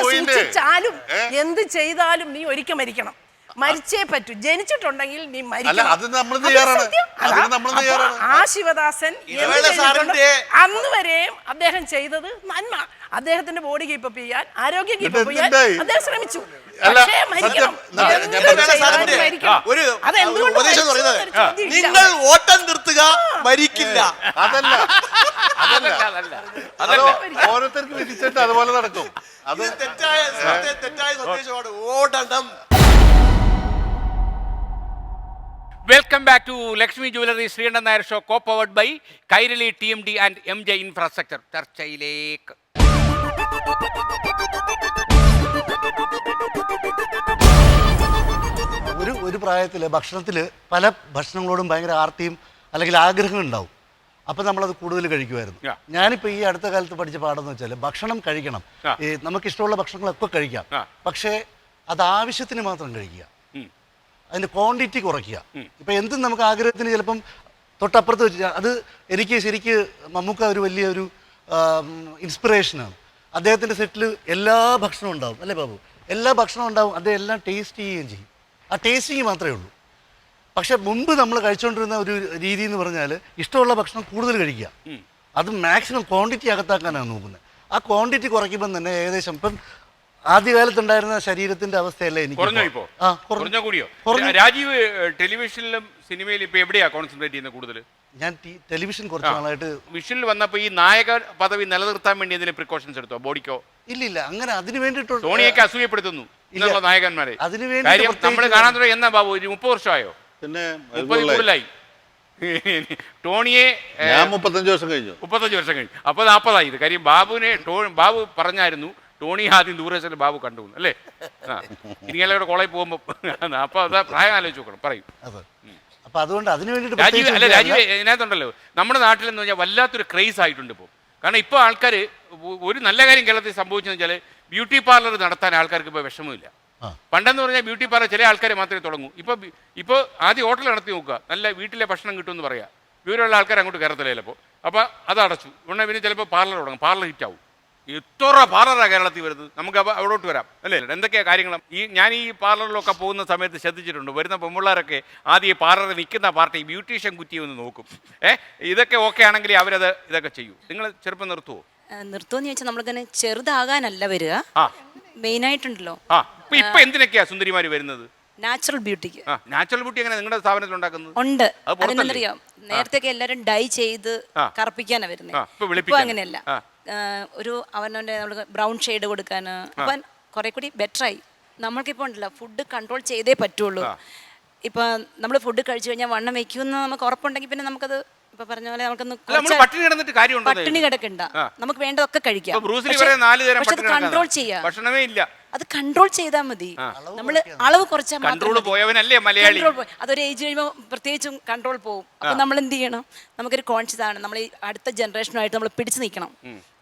സൂക്ഷിച്ചാലും എന്ത് ചെയ്താലും നീ ഒരിക്കൽ മരിക്കണം, മരിച്ചേ പറ്റൂ. ജനിച്ചിട്ടുണ്ടെങ്കിൽ നീ മരിക്കണം. ആ ശിവദാസൻ അന്ന് വരെയും അദ്ദേഹം ചെയ്തത് നന്മ. അദ്ദേഹത്തിന്റെ ബോഡി കീപ്പപ്പ് ചെയ്യാൻ, ആരോഗ്യം കീപ്പപ്പ് ചെയ്യാൻ അദ്ദേഹം ശ്രമിച്ചു. പക്ഷേ മരിക്കണം. നിങ്ങൾ ഓട്ടം നിർത്തുക, മരിക്കില്ല. അതല്ല, ഓരോരുത്തർക്ക് വിധിച്ചിട്ട് അതുപോലെ നടക്കും. അത് തെറ്റായ സന്ദേശമാണ്. ഓടണം. Welcome back to Lakshmi jewellery Sreekandan Nair show, co powered by Kairali TMD and MJ infrastructure. ചർച്ചയിലേക്ക്. ഒരു പ്രായത്തിൽ ഭക്ഷണത്തിൽ പല ഭക്ഷണങ്ങളോടും ഭയങ്കര ആർത്തിയും അല്ലെങ്കിൽ ആഗ്രഹം ഉണ്ടാവും. അപ്പം നമ്മളത് കൂടുതൽ കഴിക്കുമായിരുന്നു. ഞാനിപ്പോൾ ഈ അടുത്ത കാലത്ത് പഠിച്ച പാഠം എന്ന് വെച്ചാൽ ഭക്ഷണം കഴിക്കണം, നമുക്കിഷ്ടമുള്ള ഭക്ഷണങ്ങളൊക്കെ കഴിക്കാം, പക്ഷേ അത് ആവശ്യത്തിന് മാത്രം കഴിക്കുക, അതിൻ്റെ ക്വാണ്ടിറ്റി കുറയ്ക്കുക. ഇപ്പം എന്തും നമുക്ക് ആഗ്രഹത്തിന് ചിലപ്പം തൊട്ടപ്പുറത്ത് വെച്ച് അത് എനിക്ക് ശരിക്ക് മമ്മൂക്ക ഒരു വലിയൊരു ഇൻസ്പിറേഷനാണ്. അദ്ദേഹത്തിൻ്റെ സെറ്റിൽ എല്ലാ ഭക്ഷണവും ഉണ്ടാവും അല്ലേ ബാബു? എല്ലാ ഭക്ഷണവും ഉണ്ടാവും, അദ്ദേഹം എല്ലാം ടേസ്റ്റ് ചെയ്യുകയും ചെയ്യും. ആ ടേസ്റ്റിങ് മാത്രമേ ഉള്ളൂ. പക്ഷെ മുമ്പ് നമ്മൾ കഴിച്ചുകൊണ്ടിരുന്ന ഒരു രീതി എന്ന് പറഞ്ഞാൽ ഇഷ്ടമുള്ള ഭക്ഷണം കൂടുതൽ കഴിക്കുക, അത് മാക്സിമം ക്വാണ്ടിറ്റി അകത്താക്കാനാണ് നോക്കുന്നത്. ആ ക്വാണ്ടിറ്റി കുറയ്ക്കുമ്പം തന്നെ ഏകദേശം ഇപ്പം ആദ്യകാലത്തുണ്ടായിരുന്ന ശരീരത്തിന്റെ അവസ്ഥയല്ല എനിക്ക് രാജീവ് ടെലിവിഷനിലും സിനിമയിലും ഇപ്പൊ എവിടെയാ കോൺസെൻട്രേറ്റ് ചെയ്യുന്നത് കൂടുതൽ? ഞാൻ ടെലിവിഷൻ കുറച്ച് നാളായിട്ട് വിഷനിൽ വന്നപ്പോൾ ഈ നായക പദവി നിലനിർത്താൻ വേണ്ടി എന്തെങ്കിലും പ്രിക്കോഷൻസ് എടുത്തോ ബോഡിക്കോ? ഇല്ല അങ്ങനെ അതിന് വേണ്ടിയിട്ട് ധോണിയൊക്കെ അസൂയപ്പെടുത്തുന്നു നായകന്മാരെ. അതിന് നമ്മൾ കാണാൻ തുടങ്ങി എന്നാ ബാബു? 30 വർഷമായോ? പിന്നെ 30 കൂടുതലായി. ടോണിയെ 35 വർഷം കഴിഞ്ഞു. 35 വർഷം കഴിഞ്ഞു. അപ്പോൾ 40 ഇത്. കാര്യം ബാബു പറഞ്ഞായിരുന്നു ടോണി ആദ്യം ദൂരദർശനിൽ ബാബു കണ്ടു അല്ലേ? ഇനിയെല്ലാം കോളേജിൽ പോകുമ്പോൾ അപ്പോൾ അതാ പ്രായം ആലോചിച്ച് നോക്കണം. പറയും. അപ്പൊ അതുകൊണ്ട് അതിന് വേണ്ടിയിട്ട് രാജീവ് ഇതിനകത്തുണ്ടല്ലോ നമ്മുടെ നാട്ടിലെന്ന് പറഞ്ഞാൽ വല്ലാത്തൊരു ക്രേസ് ആയിട്ടുണ്ട് ഇപ്പോൾ. കാരണം ഇപ്പോൾ ആൾക്കാർ ഒരു നല്ല കാര്യം കേരളത്തിൽ സംഭവിച്ചെന്ന് വെച്ചാൽ ബ്യൂട്ടി പാർലർ നടത്താൻ ആൾക്കാർക്ക് ഇപ്പോൾ വിഷമമില്ല. പണ്ടെന്ന് പറഞ്ഞാൽ ബ്യൂട്ടി പാർലർ ചില ആൾക്കാർ മാത്രമേ തുടങ്ങൂ. ഇപ്പോൾ ആദ്യം ഹോട്ടൽ നടത്തി നോക്കുക, നല്ല വീട്ടിലെ ഭക്ഷണം കിട്ടുമെന്ന് പറയാം. വിവരമുള്ള ആൾക്കാർ അങ്ങോട്ട് കയറത്തില്ല ചിലപ്പോൾ. അപ്പോൾ അത് അടച്ചു ഉടനെ പിന്നെ ചിലപ്പോൾ പാർലർ തുടങ്ങും, പാർലർ ഹിറ്റാവും. എത്ര പാർലറാണ് കേരളത്തിൽ വരുന്നത്? നമുക്ക് അവിടോട്ട് വരാം അല്ലേ? എന്തൊക്കെയാണ് കാര്യങ്ങൾ? ഞാൻ ഈ പാർലറിലൊക്കെ പോകുന്ന സമയത്ത് ശ്രദ്ധിച്ചിട്ടുണ്ട്, വരുന്ന പെൺപിള്ളേരൊക്കെ ആദ്യം ഈ പാർലറിൽ നിൽക്കുന്ന പാർട്ടി ബ്യൂട്ടീഷ്യൻ കുറ്റിയൊന്ന് നോക്കും. ഇതൊക്കെ ഓക്കെ ആണെങ്കിൽ ഇതൊക്കെ ചെയ്യും. നിങ്ങൾ ചെറുപ്പം നിർത്തുമോ? നിർത്തുമെന്ന് ചോദിച്ചാൽ നമ്മളിങ്ങനെ ചെറുതാകാനല്ല വരിക, മെയിനായിട്ടുണ്ടല്ലോ. ഇപ്പൊ എന്തിനൊക്കെയാ സുന്ദരിമാര് വരുന്നത്? നാച്ചുറൽ ബ്യൂട്ടിക്ക്. നാച്ചുറൽ ബ്യൂട്ടി എങ്ങനെ നിങ്ങളുടെ സ്ഥാപനത്തിൽ ഉണ്ടാക്കുന്നത്? ഉണ്ട്. അതെന്നറിയാം, നേരത്തെ എല്ലാരും ഡൈ ചെയ്ത് കറുപ്പിക്കാനാ വരുന്നത്. ഇപ്പൊ അങ്ങനെയല്ല, ഒരു അവനവന്റെ നമ്മള് ബ്രൗൺ ഷെയ്ഡ് കൊടുക്കാന് അപ്പൊ കുറെ കൂടി ബെറ്ററായി. നമ്മൾക്കിപ്പോ ഉണ്ടല്ലോ ഫുഡ് കൺട്രോൾ ചെയ്തേ പറ്റുള്ളൂ. ഇപ്പൊ നമ്മൾ ഫുഡ് കഴിച്ചു കഴിഞ്ഞാൽ വണ്ണം വെക്കുമെന്ന് നമുക്ക് ഉറപ്പുണ്ടെങ്കിൽ പിന്നെ നമുക്കത് ഇപ്പൊ പറഞ്ഞ പോലെ നമുക്കൊന്ന് പട്ടിണി കിടക്കണ്ട, നമുക്ക് വേണ്ടതൊക്കെ കഴിക്കാം. പക്ഷെ അത് കൺട്രോൾ ചെയ്യാം, അത് കൺട്രോൾ ചെയ്താൽ മതി. നമ്മള് അളവ് കുറച്ചാൽ അതൊരു ഏജ് കഴിയുമ്പോൾ പ്രത്യേകിച്ചും കൺട്രോൾ പോകും. അപ്പൊ നമ്മൾ എന്ത് ചെയ്യണം? നമുക്കൊരു കോൺഷ്യസ് ആണ്, നമ്മൾ ഈ അടുത്ത ജനറേഷനുമായിട്ട് നമ്മൾ പിടിച്ചു നിൽക്കണം.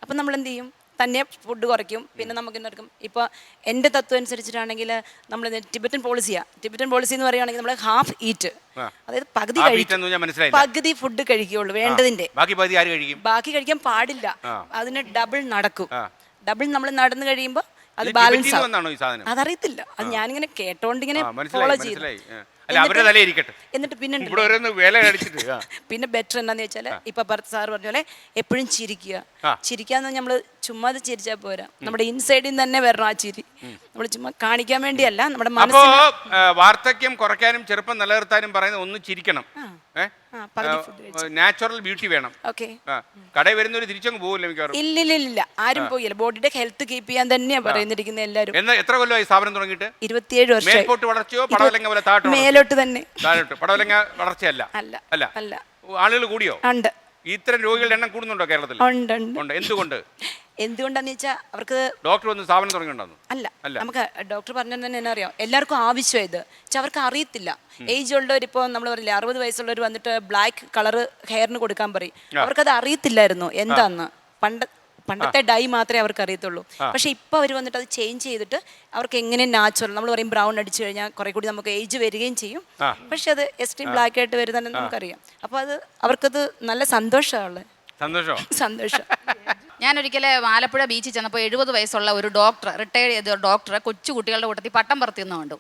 അപ്പൊ നമ്മൾ എന്ത് ചെയ്യും? തന്നെ ഫുഡ് കുറയ്ക്കും. പിന്നെ നമുക്ക് എന്താക്കും, ഇപ്പോൾ എൻ്റെ തത്വം അനുസരിച്ചിട്ടാണെങ്കിൽ നമ്മൾ ടിബറ്റൻ പോളിസി എന്ന് പറയുകയാണെങ്കിൽ നമ്മൾ ഹാഫ് ഈറ്റ്, അതായത് പകുതി ഫുഡ് കഴിക്കുകയുള്ളൂ വേണ്ടതിന്റെ, ബാക്കി കഴിക്കാൻ പാടില്ല. അതിന് ഡബിൾ നടക്കും. ഡബിൾ നമ്മൾ നടന്നു കഴിയുമ്പോൾ അത് ബാലൻസ് ആവും. അതറിയത്തില്ല, അത് ഞാനിങ്ങനെ കേട്ടോണ്ടിങ്ങനെ ഫോളോ ചെയ്തു. എന്നിട്ട് പിന്നെ ബെറ്റർ എന്താന്ന് വെച്ചാല് ഇപ്പൊ സാർ പറഞ്ഞ പോലെ എപ്പോഴും ചിരിക്കാന്ന് നമ്മള് ചുമ്മാ ചിരിച്ചാൽ പോരാ, നമ്മുടെ ഇൻസൈഡിൽ തന്നെ വരണം ആ ചിരി. നമ്മൾ ചുമ്മാ കാണിക്കാൻ വേണ്ടിയല്ല, നമ്മുടെ മനസ്സിൽ. വാർദ്ധക്യം കുറയ്ക്കാനും ചെറുപ്പം നിലനിർത്താനും പറയുന്നത് ഒന്ന് ചിരിക്കണം, നാച്ചുറൽ ബ്യൂട്ടി വേണം. കടയിൽ വരുന്നവര് തിരിച്ചങ്ങ് പോകില്ല? ഇല്ല, ആരും പോയില്ല. ബോഡിയുടെ ഹെൽത്ത് കീപ്പ് ചെയ്യാൻ തന്നെയാ പറയുന്നിരിക്കുന്നത് എല്ലാവരും. എത്ര കൊല്ലമായി സ്ഥാപനം തുടങ്ങിയിട്ട്? 27 വർഷം. മേലോട്ട് തന്നെ. പടവലങ്ങ വളർച്ചയല്ല അല്ല. ആളുകൾ കൂടിയോ? ഉണ്ട്. ഇത്തരം രോഗികളുടെ എണ്ണം കൂടുന്നുണ്ടോ കേരളത്തിൽ? ഉണ്ട്. എന്തുകൊണ്ടാന്ന് വെച്ചാൽ അവർക്ക് ഡോക്ടർ വന്ന് സ്ഥാപനം തുടങ്ങിയിട്ടുണ്ടോ? അല്ല, നമുക്ക് ഡോക്ടർ പറഞ്ഞത് തന്നെ എന്നാ അറിയാം, എല്ലാവർക്കും ആവശ്യം ഇത്. പക്ഷെ അവർക്ക് അറിയത്തില്ല. ഏജ് ഉള്ളവർ, ഇപ്പോൾ നമ്മൾ പറയില്ല 60 വയസ്സുള്ളവർ വന്നിട്ട് ബ്ലാക്ക് കളർ ഹെയറിന് കൊടുക്കാൻ പറയും. അവർക്കത് അറിയത്തില്ലായിരുന്നു എന്താന്ന്. പണ്ടത്തെ ഡൈ മാത്രമേ അവർക്ക് അറിയത്തുള്ളൂ. പക്ഷെ ഇപ്പൊ അവർ വന്നിട്ട് അത് ചേഞ്ച് ചെയ്തിട്ട് അവർക്ക് എങ്ങനെ നാച്ചുറൽ, നമ്മൾ പറയും ബ്രൗൺ അടിച്ചു കഴിഞ്ഞാൽ കുറെ കൂടി നമുക്ക് ഏജ് വരികയും ചെയ്യും. പക്ഷെ അത് എക്സ്ട്രീം ബ്ലാക്ക് ആയിട്ട് വരുന്നതെന്ന് നമുക്കറിയാം. അപ്പൊ അത് അവർക്കത് നല്ല സന്തോഷമാണ്. സന്തോഷം. ഞാൻ ഒരിക്കലും ആലപ്പുഴ ബീച്ചിൽ ചെന്നപ്പോൾ 70 വയസ്സുള്ള ഒരു ഡോക്ടർ, റിട്ടയർഡ് ചെയ്ത ഡോക്ടർ, കൊച്ചു കുട്ടികളുടെ കൂട്ടത്തിൽ പട്ടം പറത്തിയെന്ന് കണ്ടു.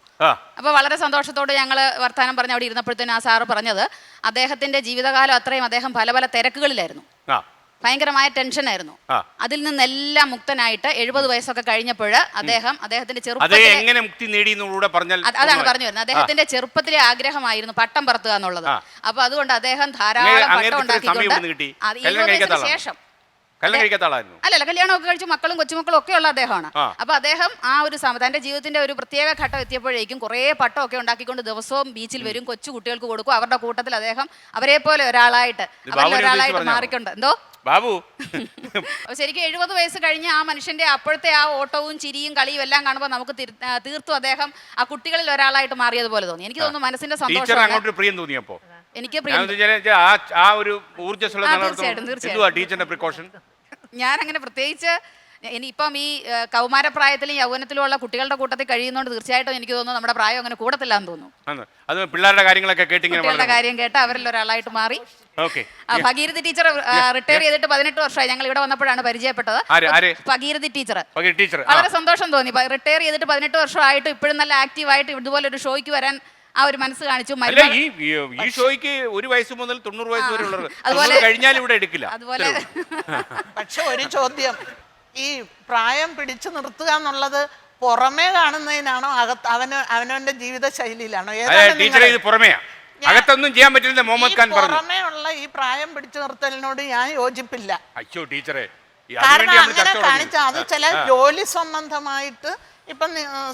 അപ്പോൾ വളരെ സന്തോഷത്തോടെ ഞങ്ങൾ വർത്തമാനം പറഞ്ഞ് അവിടെ ഇരുന്നപ്പോഴത്തേനും ആ സാറ് പറഞ്ഞത് അദ്ദേഹത്തിന്റെ ജീവിതകാലം അത്രയും അദ്ദേഹം പല പല തിരക്കുകളിലായിരുന്നു, ഭയങ്കരമായ ടെൻഷനായിരുന്നു. അതിൽ നിന്നെല്ലാം മുക്തനായിട്ട് 70 വയസ്സൊക്കെ കഴിഞ്ഞപ്പോൾ അദ്ദേഹത്തിന്റെ ചെറുപ്പത്തിൽ അതാണ് പറഞ്ഞു വരുന്നത്, അദ്ദേഹത്തിന്റെ ചെറുപ്പത്തിലെ ആഗ്രഹമായിരുന്നു പട്ടം പറത്തുക എന്നുള്ളത്. അപ്പൊ അതുകൊണ്ട് അദ്ദേഹം ധാരാളം പട്ടം ഉണ്ടാക്കിക്കൊണ്ട് 20 വയസ്സിന് ശേഷം അല്ലല്ല കല്യാണമൊക്കെ കഴിച്ച് മക്കളും കൊച്ചുമക്കളും ഒക്കെ ഉള്ള അദ്ദേഹമാണ്. അപ്പൊ അദ്ദേഹം ആ ഒരു തന്റെ ജീവിതത്തിന്റെ ഒരു പ്രത്യേക ഘട്ടം എത്തിയപ്പോഴേക്കും കുറെ പട്ടമൊക്കെ ഉണ്ടാക്കിക്കൊണ്ട് ദിവസവും ബീച്ചിൽ വരും, കൊച്ചു കുട്ടികൾക്ക് കൊടുക്കും. അവരുടെ കൂട്ടത്തിൽ അദ്ദേഹം അവരെ പോലെ ഒരാളായിട്ട് മാറിക്കൊണ്ട് എന്തോ ബാബു ശരിക്കും 70 വയസ്സ് കഴിഞ്ഞ് ആ മനുഷ്യന്റെ അപ്പോഴത്തെ ആ ഓട്ടവും ചിരിയും കളിയും എല്ലാം കാണുമ്പോൾ നമുക്ക് തീർത്തും അദ്ദേഹം ആ കുട്ടികളിൽ ഒരാളായിട്ട് മാറിയതുപോലെ തോന്നി. എനിക്ക് തോന്നുന്നു മനസ്സിന്റെ സന്തോഷം എനിക്ക് ഞാൻ അങ്ങനെ പ്രത്യേകിച്ച് ഇനിയിപ്പം ഈ കൗമാരപ്രായത്തിലും യൗവനത്തിലും ഉള്ള കുട്ടികളുടെ കൂട്ടത്തിൽ കഴിയുന്നതുകൊണ്ട് തീർച്ചയായിട്ടും എനിക്ക് തോന്നുന്നു നമ്മുടെ പ്രായം അങ്ങനെ കൂടത്തില്ല എന്ന് തോന്നുന്നു. അത് പിള്ളേരുടെ കാര്യങ്ങളൊക്കെ കുട്ടികളുടെ കാര്യം കേട്ട് അവരിൽ ഒരാളായിട്ട് മാറി. ഭഗീരഥി ടീച്ചർ റിട്ടയർ ചെയ്തിട്ട് 18 വർഷമായി. ഞങ്ങൾ ഇവിടെ വന്നപ്പോഴാണ് പരിചയപ്പെട്ടത്. ഭഗീരഥി ടീച്ചർ വളരെ സന്തോഷം തോന്നി. റിട്ടയർ ചെയ്തിട്ട് 18 വർഷമായിട്ട് ഇപ്പോഴും നല്ല ആക്റ്റീവായിട്ട് ഇതുപോലെ ഒരു ഷോയ്ക്ക് വരാൻ ആ ഒരു മനസ്സ് കാണിച്ചു. ഈ ഷോയ്ക്ക് 1 വയസ്സ് മുതൽ 90 വയസ്സ് വരെ ഉള്ളത് കഴിഞ്ഞാൽ ഇവിടെ എടുക്കില്ല. അതുപോലെ പക്ഷെ ഒരു ചോദ്യം, ഈ പ്രായം പിടിച്ചു നിർത്തുക എന്നുള്ളത് പുറമേ കാണുന്നതിനാണോ അവനവന്റെ ജീവിത ശൈലിയിലാണോ? അകത്തൊന്നും ചെയ്യാൻ പറ്റില്ല. മുഹമ്മദ് ഖാൻ പറഞ്ഞു പുറമേ ഉള്ള ഈ പ്രായം പിടിച്ചു നിർത്തലിനോട് ഞാൻ യോജിപ്പില്ല. അയ്യോ ടീച്ചറെ, കാരണം അങ്ങനെ കാണിച്ചാൽ അത് ചില ജോലി സംബന്ധമായിട്ട് ഇപ്പം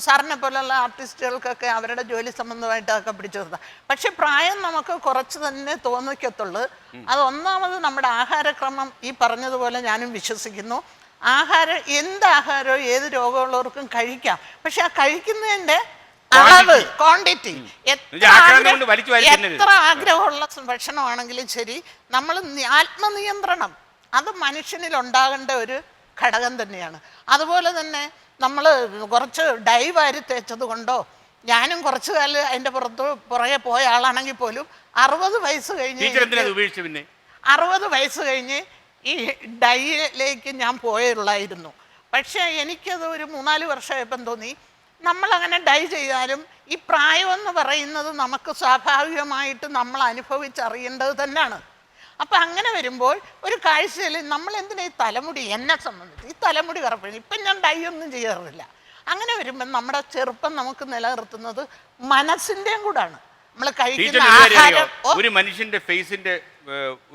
സാറിനെ പോലുള്ള ആർട്ടിസ്റ്റുകൾക്കൊക്കെ അവരുടെ ജോലി സംബന്ധമായിട്ടൊക്കെ പിടിച്ചു നിർത്താം. പക്ഷെ പ്രായം നമുക്ക് കുറച്ച് തന്നെ തോന്നിക്കത്തുള്ളൂ. അത് ഒന്നാമത് നമ്മുടെ ആഹാരക്രമം ഈ പറഞ്ഞതുപോലെ ഞാനും വിശ്വസിക്കുന്നു. എന്ത് ആഹാരവും ഏത് രോഗമുള്ളവർക്കും കഴിക്കാം. പക്ഷെ ആ കഴിക്കുന്നതിൻ്റെ അളവ്, ക്വാണ്ടിറ്റി, എത്ര ആഗ്രഹമുള്ള ഭക്ഷണമാണെങ്കിലും ശരി, നമ്മൾ ആത്മനിയന്ത്രണം അത് മനുഷ്യനിൽ ഉണ്ടാകേണ്ട ഒരു ഘടകം തന്നെയാണ്. അതുപോലെ തന്നെ നമ്മൾ കുറച്ച് ഡൈ വാരി തേച്ചത് കൊണ്ടോ, ഞാനും കുറച്ചു കാലം അതിൻ്റെ പുറകെ പോയ ആളാണെങ്കിൽ പോലും 60 വയസ്സ് കഴിഞ്ഞ് 60 വയസ്സ് കഴിഞ്ഞ് ഈ ഡൈയിലേക്ക് ഞാൻ പോയുള്ളായിരുന്നു. പക്ഷേ എനിക്കത് ഒരു 3-4 വർഷമായപ്പം തോന്നി, നമ്മളങ്ങനെ ഡൈ ചെയ്താലും ഈ പ്രായമെന്ന് പറയുന്നത് നമുക്ക് സ്വാഭാവികമായിട്ട് നമ്മൾ അനുഭവിച്ചറിയേണ്ടത് തന്നെയാണ്. അപ്പം അങ്ങനെ വരുമ്പോൾ ഒരു കാഴ്ചയിൽ നമ്മൾ എന്തിനാ ഈ തലമുടി, എന്നെ സംബന്ധിച്ച് ഈ തലമുടി കറപ്പില്ല. ഇപ്പം ഞാൻ ഡൈ ഒന്നും ചെയ്യാറില്ല. അങ്ങനെ വരുമ്പോൾ നമ്മുടെ ചെറുപ്പം നമുക്ക് നിലനിർത്തുന്നത് മനസ്സിൻ്റെയും കൂടാണ്. നമ്മൾ കഴിക്കുന്ന ആഹാരം, ഒരു മനുഷ്യന്റെ ഫേസിന്റെ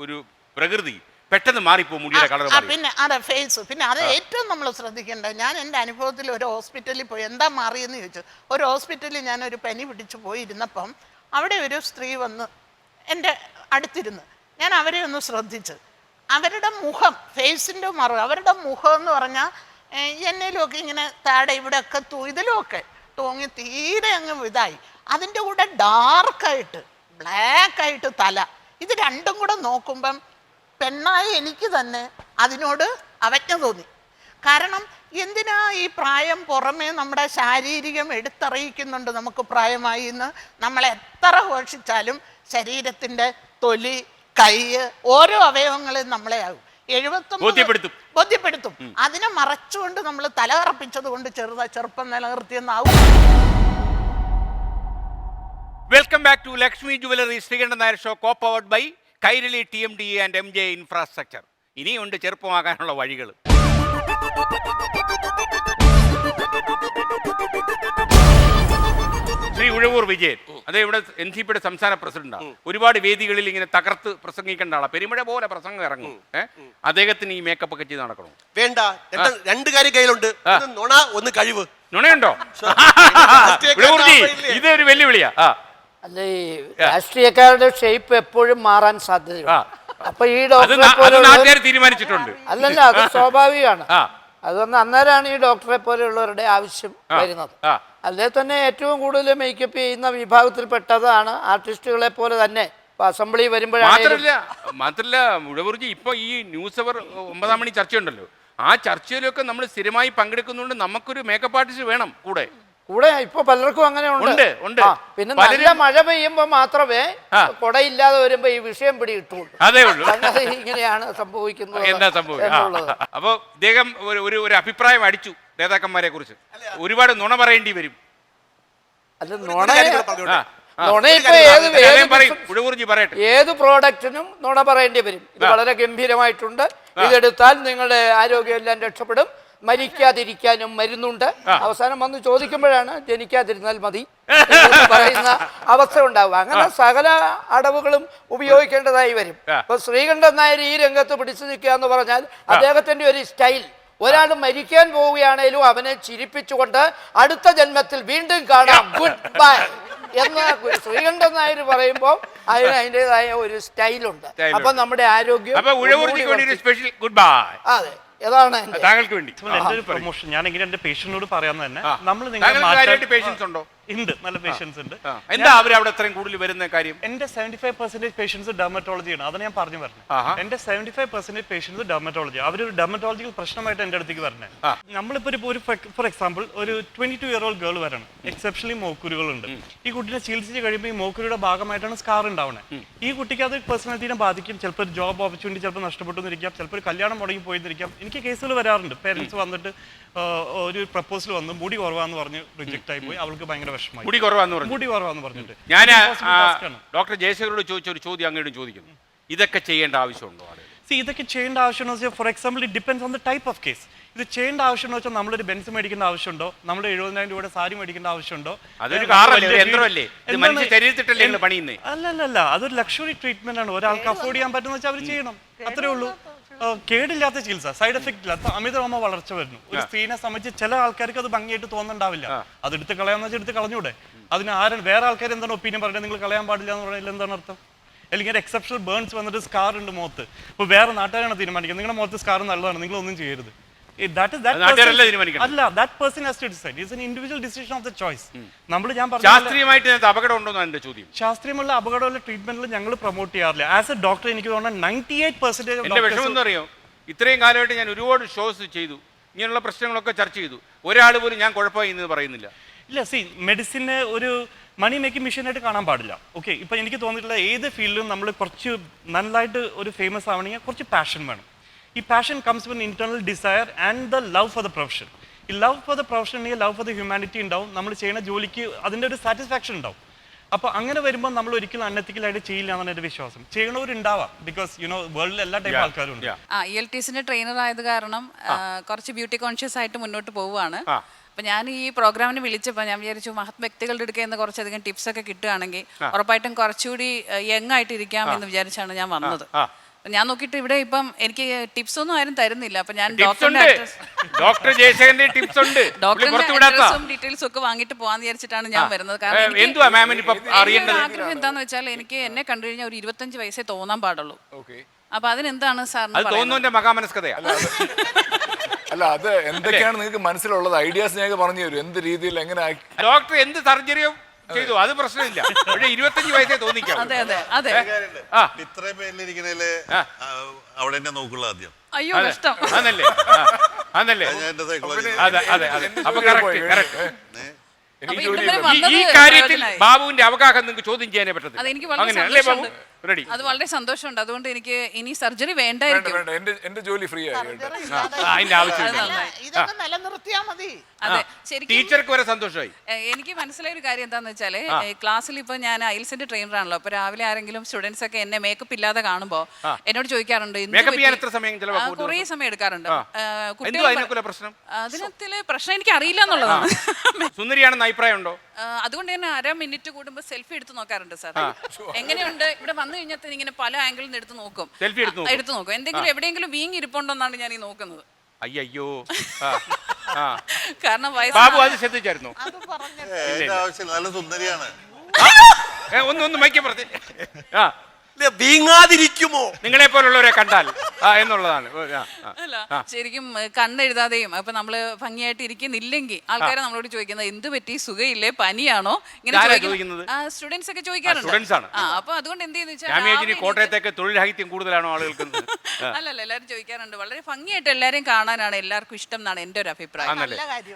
ഒരു പ്രകൃതി പെട്ടെന്ന് മാറിപ്പോകും. മുടിയുടെ കളർ പിന്നെ അതെ ഫേസ്. പിന്നെ അത് ഏറ്റവും നമ്മൾ ശ്രദ്ധിക്കേണ്ടത്, ഞാൻ എൻ്റെ അനുഭവത്തിൽ ഒരു ഹോസ്പിറ്റലിൽ പോയി എന്താ മാറിയെന്ന് ചോദിച്ചു. ഒരു ഹോസ്പിറ്റലിൽ ഞാനൊരു പനി പിടിച്ച് പോയിരുന്നപ്പം അവിടെ ഒരു സ്ത്രീ വന്ന് എൻ്റെ അടുത്തിരുന്ന് ഞാൻ അവരെ ഒന്ന് ശ്രദ്ധിച്ച്, അവരുടെ മുഖം, ഫേസിൻ്റെ മറവ്, അവരുടെ മുഖം എന്ന് പറഞ്ഞാൽ എന്നേലുമൊക്കെ ഇങ്ങനെ താടെ ഇവിടെയൊക്കെ ഇതിലുമൊക്കെ തൂങ്ങി തീരെ അങ്ങ് ഇതായി. അതിൻ്റെ കൂടെ ഡാർക്കായിട്ട് ബ്ലാക്കായിട്ട് തല, ഇത് രണ്ടും കൂടെ നോക്കുമ്പം പെണ്ണായ എനിക്ക് തന്നെ അതിനോട് അവജ്ഞ തോന്നി. കാരണം എന്തിനാ ഈ പ്രായം പുറമേ നമ്മുടെ ശാരീരികം എടുത്തറിയിക്കുന്നുണ്ട് നമുക്ക് പ്രായമായി എന്ന്. നമ്മൾ എത്ര ഘോഷിച്ചാലും ശരീരത്തിൻ്റെ തൊലി, കൈ, ഓരോ അവയവങ്ങളും നമ്മളെ ആകും 79 ബോധ്യപ്പെടുത്തും. അതിനെ മറച്ചുകൊണ്ട് നമ്മൾ തലകറപ്പിച്ചത് കൊണ്ട് ചെറുപ്പം നിലനിർത്തിയെന്നാവും. Welcome back to Lakshmi jewellery Sreekandan Nair show, co powered by Kairali TMDA and MJ infrastructure. ഇനിയുണ്ട് ചെറുപ്പമാകാനുള്ള വഴികൾ. ശ്രീ ഉഴവൂർ വിജയൻ, അത് ഇവിടെ NCPയുടെ സംസ്ഥാന പ്രസിഡന്റാണ്. ഒരുപാട് വേദികളിൽ ഇങ്ങനെ തകർത്ത് പ്രസംഗിക്കേണ്ട ആളാണ്. പെരുമഴ പോലെ പ്രസംഗം ഇറങ്ങും. അദ്ദേഹത്തിന് ഈ മേക്കപ്പ് ഒക്കെ ചെയ്ത് നടക്കണോ? വേണ്ട. 2 കാര്യം കയ്യിലുണ്ട്, നുണ, ഒന്ന് കഴിവ്. നുണയുണ്ടോ? ഇതൊരു വെല്ലുവിളിയാ. അല്ല, ഈ രാഷ്ട്രീയക്കാരുടെ ഷേപ്പ് എപ്പോഴും മാറാൻ സാധ്യതയുണ്ട്. അപ്പൊ ഈ ഡോക്ടറെ തീരുമാനിച്ചിട്ടുണ്ട്. അല്ലല്ല, അത് സ്വാഭാവികമാണ്. അതൊന്ന് അന്നേരമാണ് ഈ ഡോക്ടറെ പോലെയുള്ളവരുടെ ആവശ്യം വരുന്നത്. അല്ലേ തന്നെ ഏറ്റവും കൂടുതൽ മേക്കപ്പ് ചെയ്യുന്ന വിഭാഗത്തിൽപ്പെട്ടതാണ് ആർട്ടിസ്റ്റുകളെ പോലെ തന്നെ. ഇപ്പൊ അസംബ്ലി വരുമ്പോഴാണ് മാത്രല്ല മുഴവൂർജി, ഇപ്പൊ ഈ ന്യൂസ് അവർ 9-ാം മണി ചർച്ചയുണ്ടല്ലോ, ആ ചർച്ചയിലൊക്കെ നമ്മൾ സ്ഥിരമായി പങ്കെടുക്കുന്നുണ്ട്. നമുക്കൊരു മേക്കപ്പ് ആർട്ടിസ്റ്റ് വേണം കൂടെ. ഇപ്പൊ പലർക്കും അങ്ങനെ ഉണ്ട്. പിന്നെ നല്ല മഴ പെയ്യുമ്പോ മാത്രമേ കൊടയില്ലാതെ വരുമ്പോ ഈ വിഷയം പിടികിട്ടുള്ളൂ. അതേ ഉള്ളൂ. ഇങ്ങനെയാണ് സംഭവിക്കുന്നത്. എന്താ സംഭവിക്കുന്നത്? അപ്പൊ ഇദ്ദേഹം ഒരു അഭിപ്രായം അടിച്ചു നേതാക്കന്മാരെ കുറിച്ച്. ഒരുപാട് നുണ പറയേണ്ടി വരും. അല്ല, ഏത് പ്രോഡക്റ്റിനും നുണ പറയേണ്ടി വരും. ഇത് വളരെ ഗംഭീരമായിട്ടുണ്ട്, ഇതെടുത്താൽ നിങ്ങളുടെ ആരോഗ്യം എല്ലാം രക്ഷപ്പെടും, മരിക്കാതിരിക്കാനും മരുന്നുണ്ട്. അവസാനം വന്ന് ചോദിക്കുമ്പോഴാണ് ജനിക്കാതിരുന്നാൽ മതി പറയുന്ന അവസ്ഥ ഉണ്ടാവുക. അങ്ങനെ സകല അടവുകളും ഉപയോഗിക്കേണ്ടതായി വരും. ഇപ്പൊ ശ്രീകണ്ഠൻ നായർ ഈ രംഗത്ത് പിടിച്ചു നിൽക്കുക എന്ന് പറഞ്ഞാൽ അദ്ദേഹത്തിന്റെ ഒരു സ്റ്റൈൽ. ഒരാൾ മരിക്കാൻ പോവുകയാണേലും അവനെ ചിരിപ്പിച്ചുകൊണ്ട് അടുത്ത ജന്മത്തിൽ വീണ്ടും കാണാം, ഗുഡ് ബൈ എന്ന് ശ്രീകണ്ഠൻ നായർ പറയുമ്പോൾ അതിന് അതിൻ്റെതായ ഒരു സ്റ്റൈലുണ്ട്. അപ്പൊ നമ്മുടെ ആരോഗ്യം. അതെ, അതാണ് താങ്കൾക്ക് വേണ്ടി എന്റെ ഒരു പ്രൊമോഷൻ. ഞാൻ എങ്ങനെ എന്റെ പേഷ്യന്റിനോട് പറയാന്ന് തന്നെ, നമ്മൾ ഉണ്ട്, നല്ല പേഷ്യൻസ് ഉണ്ട്. എന്താ അവർ അവിടെ അത്രയും കൂടുതൽ വരുന്ന കാര്യം? എന്റെ 75% പേഷ്യൻസ് ഡെർമറ്റോളജിയാണ്. അതാണ് ഞാൻ പറഞ്ഞു പറഞ്ഞത്. എന്റെ 75% പേഷ്യൻസ് ഡെർമറ്റോളജി. അവരൊരു ഡെർമറ്റോളജിക്കൽ പ്രശ്നമായിട്ട് എന്റെ അടുത്തേക്ക് വരണേ. നമ്മളിപ്പോ ഒരു ഫോർ എക്സാമ്പിൾ ഒരു 22-year-old ഗേൾ വരണം, എക്സെപ്ഷണലി മോക്കുരുകളുണ്ട്. ഈ കുട്ടിനെ ചികിത്സിച്ച് കഴിയുമ്പോൾ ഈ മോക്കുരിയുടെ ഭാഗമായിട്ടാണ് സ്കാർ ഉണ്ടാവുന്നത്. ഈ കുട്ടിക്ക് അത് പേഴ്സണാലിറ്റിനെ ബാധിക്കും. ചിലപ്പോൾ ഒരു ജോബ് ഓപ്പർച്യൂണിറ്റി ചിലപ്പോൾ നഷ്ടപ്പെട്ടു എന്നിരിക്കാം, ചിലപ്പോൾ ഒരു കല്യാണം മുടങ്ങി പോയിരിക്കാം. എനിക്ക് കേസുകൾ വരാറുണ്ട്. പേരൻസ് വന്നിട്ട് ഒരു പ്രപ്പോസൽ വന്നു, മുടി കുറവാന്ന് പറഞ്ഞ് റിജക്ട് ആയി പോയി. അവൾക്ക് ഭയങ്കര വിഷമമായി. മുടി കുറവാന്ന് പറഞ്ഞിട്ട് ഞാൻ ഡോക്ടർ ജയശേഖരോട് ചോദിച്ച ഒരു ചോദ്യം അങ്ങോട്ടും ചോദിക്കുന്നു, ഇതൊക്കെ ചെയ്യേണ്ട ആവശ്യമുണ്ടോ? ഇതൊക്കെ ചെയ്യേണ്ട ആവശ്യമെന്ന് വെച്ചാൽ for example it depends on the type of case. ഇത് ചെയ്യേണ്ട ആവശ്യമെന്ന് വെച്ചാൽ നമ്മളൊരു ബെൻസ് മേടിക്കേണ്ട ആവശ്യമുണ്ടോ, നമ്മൾ 70,000 രൂപയുടെ സാരി മേടിക്കേണ്ട ആവശ്യമുണ്ടോ? അല്ലല്ല, അതൊരു ലക്ഷറി ട്രീറ്റ്മെന്റ് ആണ്. ഒരാൾക്ക് അഫോർഡ് ചെയ്യാൻ പറ്റുന്ന വെച്ചാൽ അവർ ചെയ്യണം, അത്രേ ഉള്ളൂ. കേടില്ലാത്ത ചികിത്സ, സൈഡ് എഫക്റ്റ് ഇല്ലാത്ത അമിതമാമ വളർച്ച വരുന്നു. ഒരു സ്ത്രീനെ സംബന്ധിച്ച് ചില ആൾക്കാർക്ക് അത് ഭംഗിയായിട്ട് തോന്നുന്നുണ്ടാവില്ല. അത് എടുത്ത് കളയാന്ന് വെച്ചാൽ എടുത്ത് കളഞ്ഞൂടെ? അതിന് വേറെ ആൾക്കാർ എന്താണ് ഒപ്പീനിയൻ പറയുന്നത്, നിങ്ങൾ കളയാൻ പാടില്ല എന്ന് പറഞ്ഞാൽ എന്താണ് അർത്ഥം? അല്ലെങ്കിൽ ഒരു എക്സെപ്ഷണൽ ബേൺസ് വന്നിട്ട് സ്കാർ ഉണ്ട് മുഖത്ത്, അപ്പോൾ വേറെ നാട്ടുകാരാണ് തീരുമാനിക്കുന്നത് നിങ്ങളുടെ മുഖത്ത് സ്കാർ നല്ലതാണ്, നിങ്ങളൊന്നും ചെയ്യരുത്. അല്ല, that person has to decide. It's an individual decision of the choice. ഞാൻ ശാസ്ത്രീയമുള്ള അപകടമുള്ള ട്രീറ്റ്മെന്റിൽ ഞങ്ങൾ പ്രൊമോട്ട് ചെയ്യാറില്ല. ആസ് എ ഡോക്ടർ എനിക്ക് തോന്നുന്നത് 98% അറിയോ, ഇത്രയും കാലമായിട്ട് ഞാൻ ഒരുപാട് ഷോസ് ചെയ്തു, ഇങ്ങനെയുള്ള പ്രശ്നങ്ങളൊക്കെ ചർച്ച ചെയ്തു, ഒരാൾ പോലും ഞാൻ കുഴപ്പമായി എന്ന് പറയുന്നില്ല. ഇല്ല, മെഡിസിനെ ഒരു മണി മേക്കിംഗ് മെഷീനായിട്ട് കാണാൻ പാടില്ല. ഓക്കെ, ഇപ്പം എനിക്ക് തോന്നിയിട്ടുള്ള ഏത് ഫീൽഡിലും നമ്മൾ കുറച്ച് നന്നായിട്ട് ഒരു ഫേമസ് ആവണമെങ്കിൽ കുറച്ച് പാഷൻ വേണം. ഈ passion comes with internal desire and the love for the profession. ഈ ലവ് ഫോർ ദ പ്രൊഫഷൻ ഉണ്ടെങ്കിൽ ലവ് ഫോർ ദ ഹ്യൂമാനിറ്റി ഉണ്ടാവും, നമ്മൾ ചെയ്യുന്ന ജോലിക്ക് അതിൻ്റെ ഒരു സാറ്റിസ്ഫാക്ഷൻ ഉണ്ടാവും. അപ്പോൾ അങ്ങനെ വരുമ്പോൾ നമ്മൾ ഒരിക്കലും അൺഎത്തിക്കലായിട്ട് ചെയ്യില്ല എന്നാണ് എൻ്റെ വിശ്വാസം. ചെയ്യണവരുണ്ടാവാം, ബിക്കോസ് വേൾഡിൽ എല്ലാ ടൈപ്പ് ആൾക്കാരും ഉണ്ട്. ELTസിന്റെ ട്രെയിനർ ആയത് കാരണം കുറച്ച് ബ്യൂട്ടി കോൺഷ്യസ് ആയിട്ട് മുന്നോട്ട് പോവുകയാണ്. അപ്പം ഞാൻ ഈ പ്രോഗ്രാമിന് വിളിച്ചപ്പോൾ ഞാൻ വിചാരിച്ചു മഹത് വ്യക്തികളുടെ അടുക്കൽ നിന്ന് കുറച്ചധികം ടിപ്സ് ഒക്കെ കിട്ടുകയാണെങ്കിൽ ഉറപ്പായിട്ടും കുറച്ചുകൂടി യങ് ആയിട്ട് ഇരിക്കാം എന്ന് വിചാരിച്ചാണ് ഞാൻ വന്നത്. ഞാൻ നോക്കിയിട്ട് ഇവിടെ ഇപ്പം എനിക്ക് ടിപ്സ് ഒന്നും ആരും തരുന്നില്ല. അപ്പൊ ഞാൻ ഡോക്ടറുടെ അഡ്രസ്സും ഡീറ്റെയിൽസും ഒക്കെ വാങ്ങിയിട്ട് പോകാന്ന് വിചാരിച്ചിട്ടാണ് ഞാൻ വരുന്നത്. കാരണം ആഗ്രഹം എന്താന്ന് വെച്ചാൽ എനിക്ക് എന്നെ കണ്ടു കഴിഞ്ഞാൽ ഒരു 25 വയസ്സേ തോന്നാൻ പാടുള്ളൂ. അപ്പൊ അതിനെന്താണ് സാറിന്? അല്ല, അത് എന്തൊക്കെയാണ് നിങ്ങൾക്ക് മനസ്സിലുള്ളത്? ഐഡിയാസ് ഞങ്ങൾക്ക് പറഞ്ഞു തരും, എന്ത് രീതിയിൽ എങ്ങനെ ഡോക്ടർ എന്ത് സർജറിയോ ചെയ്തു, അത് പ്രശ്നമില്ല. 25 വയസ്സേ തോന്നിക്കാം. ഇത്രയും പേരിലിരിക്കണേല് അവിടെ തന്നെ നോക്കുള്ള ആദ്യം. അയ്യോ, കഷ്ടം. ഈ കാര്യത്തിൽ ബാബുവിന്റെ അവകാശം നിങ്ങൾക്ക് ചോദ്യം ചെയ്യാനേ പറ്റത്തില്ല. അത് വളരെ സന്തോഷമുണ്ട്. അതുകൊണ്ട് എനിക്ക് ഇനി സർജറി വേണ്ടായിരിക്കും. എന്റെ ജോലി ഫ്രീ ആയി. അതെ, ശരിക്കും ടീച്ചർക്ക് വരെ സന്തോഷമായി. എനിക്ക് മനസ്സിലായ ഒരു കാര്യം എന്താന്ന് വെച്ചാല്, ക്ലാസ്സിൽ ഇപ്പൊ ഞാൻ ഐൽസിന്റെ ട്രെയിനർ ആണല്ലോ. അപ്പൊ രാവിലെ ആരെങ്കിലും സ്റ്റുഡൻസ് ഒക്കെ എന്നെ മേക്കപ്പ് ഇല്ലാതെ കാണുമ്പോ എന്നോട് ചോദിക്കാറുണ്ട്, കുറേ സമയം എടുക്കാറുണ്ട്. അതിനകത്തില് പ്രശ്നം എനിക്ക് അറിയില്ല എന്നുള്ളതാണ്. സുന്ദരിയാണെന്ന് അഭിപ്രായമുണ്ടോ? അതുകൊണ്ട് തന്നെ 1/2 മിനിറ്റ് കൂടുമ്പോ സെൽഫി എടുത്ത് നോക്കാറുണ്ട് സാർ. എങ്ങനെയുണ്ട് ഇവിടെ വന്നു കഴിഞ്ഞാൽ ഇങ്ങനെ പല ആംഗിളിൽ നിന്ന് എടുത്ത് നോക്കും. എന്തെങ്കിലും എവിടെയെങ്കിലും വീങ്ങി ഇരിപ്പുണ്ടോന്നാണ് ഞാൻ ഈ നോക്കുന്നത്. അയ്യോ, കാരണം ബാബു അത് ശ്രദ്ധിച്ചായിരുന്നു. നല്ല സുന്ദരിയാണ്. ഒന്ന് മൈക്ക് പറഞ്ഞേ, വീങ്ങാതിരിക്കുമോ നിങ്ങളെ പോലുള്ളവരെ കണ്ടാൽ എന്നുള്ളതാണ്. അല്ല, ശരിക്കും കണ്ണെഴുതാതെയും അപ്പൊ നമ്മള് ഭംഗിയായിട്ട് ഇരിക്കുന്നില്ലെങ്കിൽ ആൾക്കാരെ നമ്മളോട് ചോദിക്കുന്നത് എന്ത് പറ്റി, സുഖയില്ലേ, പനിയാണോ, ഇങ്ങനെ സ്റ്റുഡൻസ് ഒക്കെ ചോദിക്കാറുണ്ട്. അപ്പൊ അതുകൊണ്ട് എന്ത് ചെയ്യുന്ന കോട്ടയത്തേക്ക് തൊഴിൽ രാഹിത്യം കൂടുതലാണോ ആളുകൾക്ക്? അല്ലല്ല, എല്ലാവരും ചോദിക്കാറുണ്ട്. വളരെ ഭംഗിയായിട്ട് എല്ലാവരെയും കാണാനാണ് എല്ലാവർക്കും ഇഷ്ടം എന്നാണ് എൻ്റെ ഒരു അഭിപ്രായം.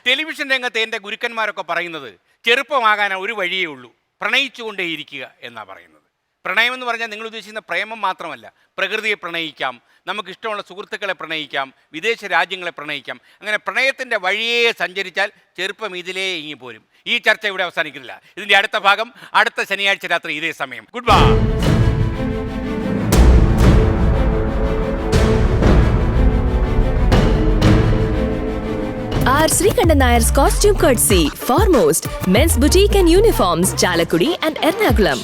ടെലിവിഷൻ രംഗത്ത് എന്റെ ഗുരുക്കന്മാരൊക്കെ പറയുന്നത് ചെറുപ്പമാകാൻ ഒരു വഴിയേ ഉള്ളൂ, പ്രണയിച്ചുകൊണ്ടേയിരിക്കുക എന്നാ പറയുന്നത്. പ്രണയം എന്ന് പറഞ്ഞാൽ നിങ്ങൾ ഉദ്ദേശിക്കുന്ന പ്രേമം മാത്രമല്ല, പ്രകൃതിയെ പ്രണയിക്കാം, നമുക്കിഷ്ടമുള്ള സുഹൃത്തുക്കളെ പ്രണയിക്കാം, വിദേശ രാജ്യങ്ങളെ പ്രണയിക്കാം. അങ്ങനെ പ്രണയത്തിൻ്റെ വഴിയേ സഞ്ചരിച്ചാൽ ചെറുപ്പം ഇതിലേ ഇങ്ങി പോരും. ഈ ചർച്ച ഇവിടെ അവസാനിക്കുന്നില്ല. ഇതിൻ്റെ അടുത്ത ഭാഗം അടുത്ത ശനിയാഴ്ച രാത്രി ഇതേ സമയം. Good bye. R. Srikandan Nayar's costume courtesy, Foremost, Men's Boutique and Uniforms, Chalakudi and Ernakulam.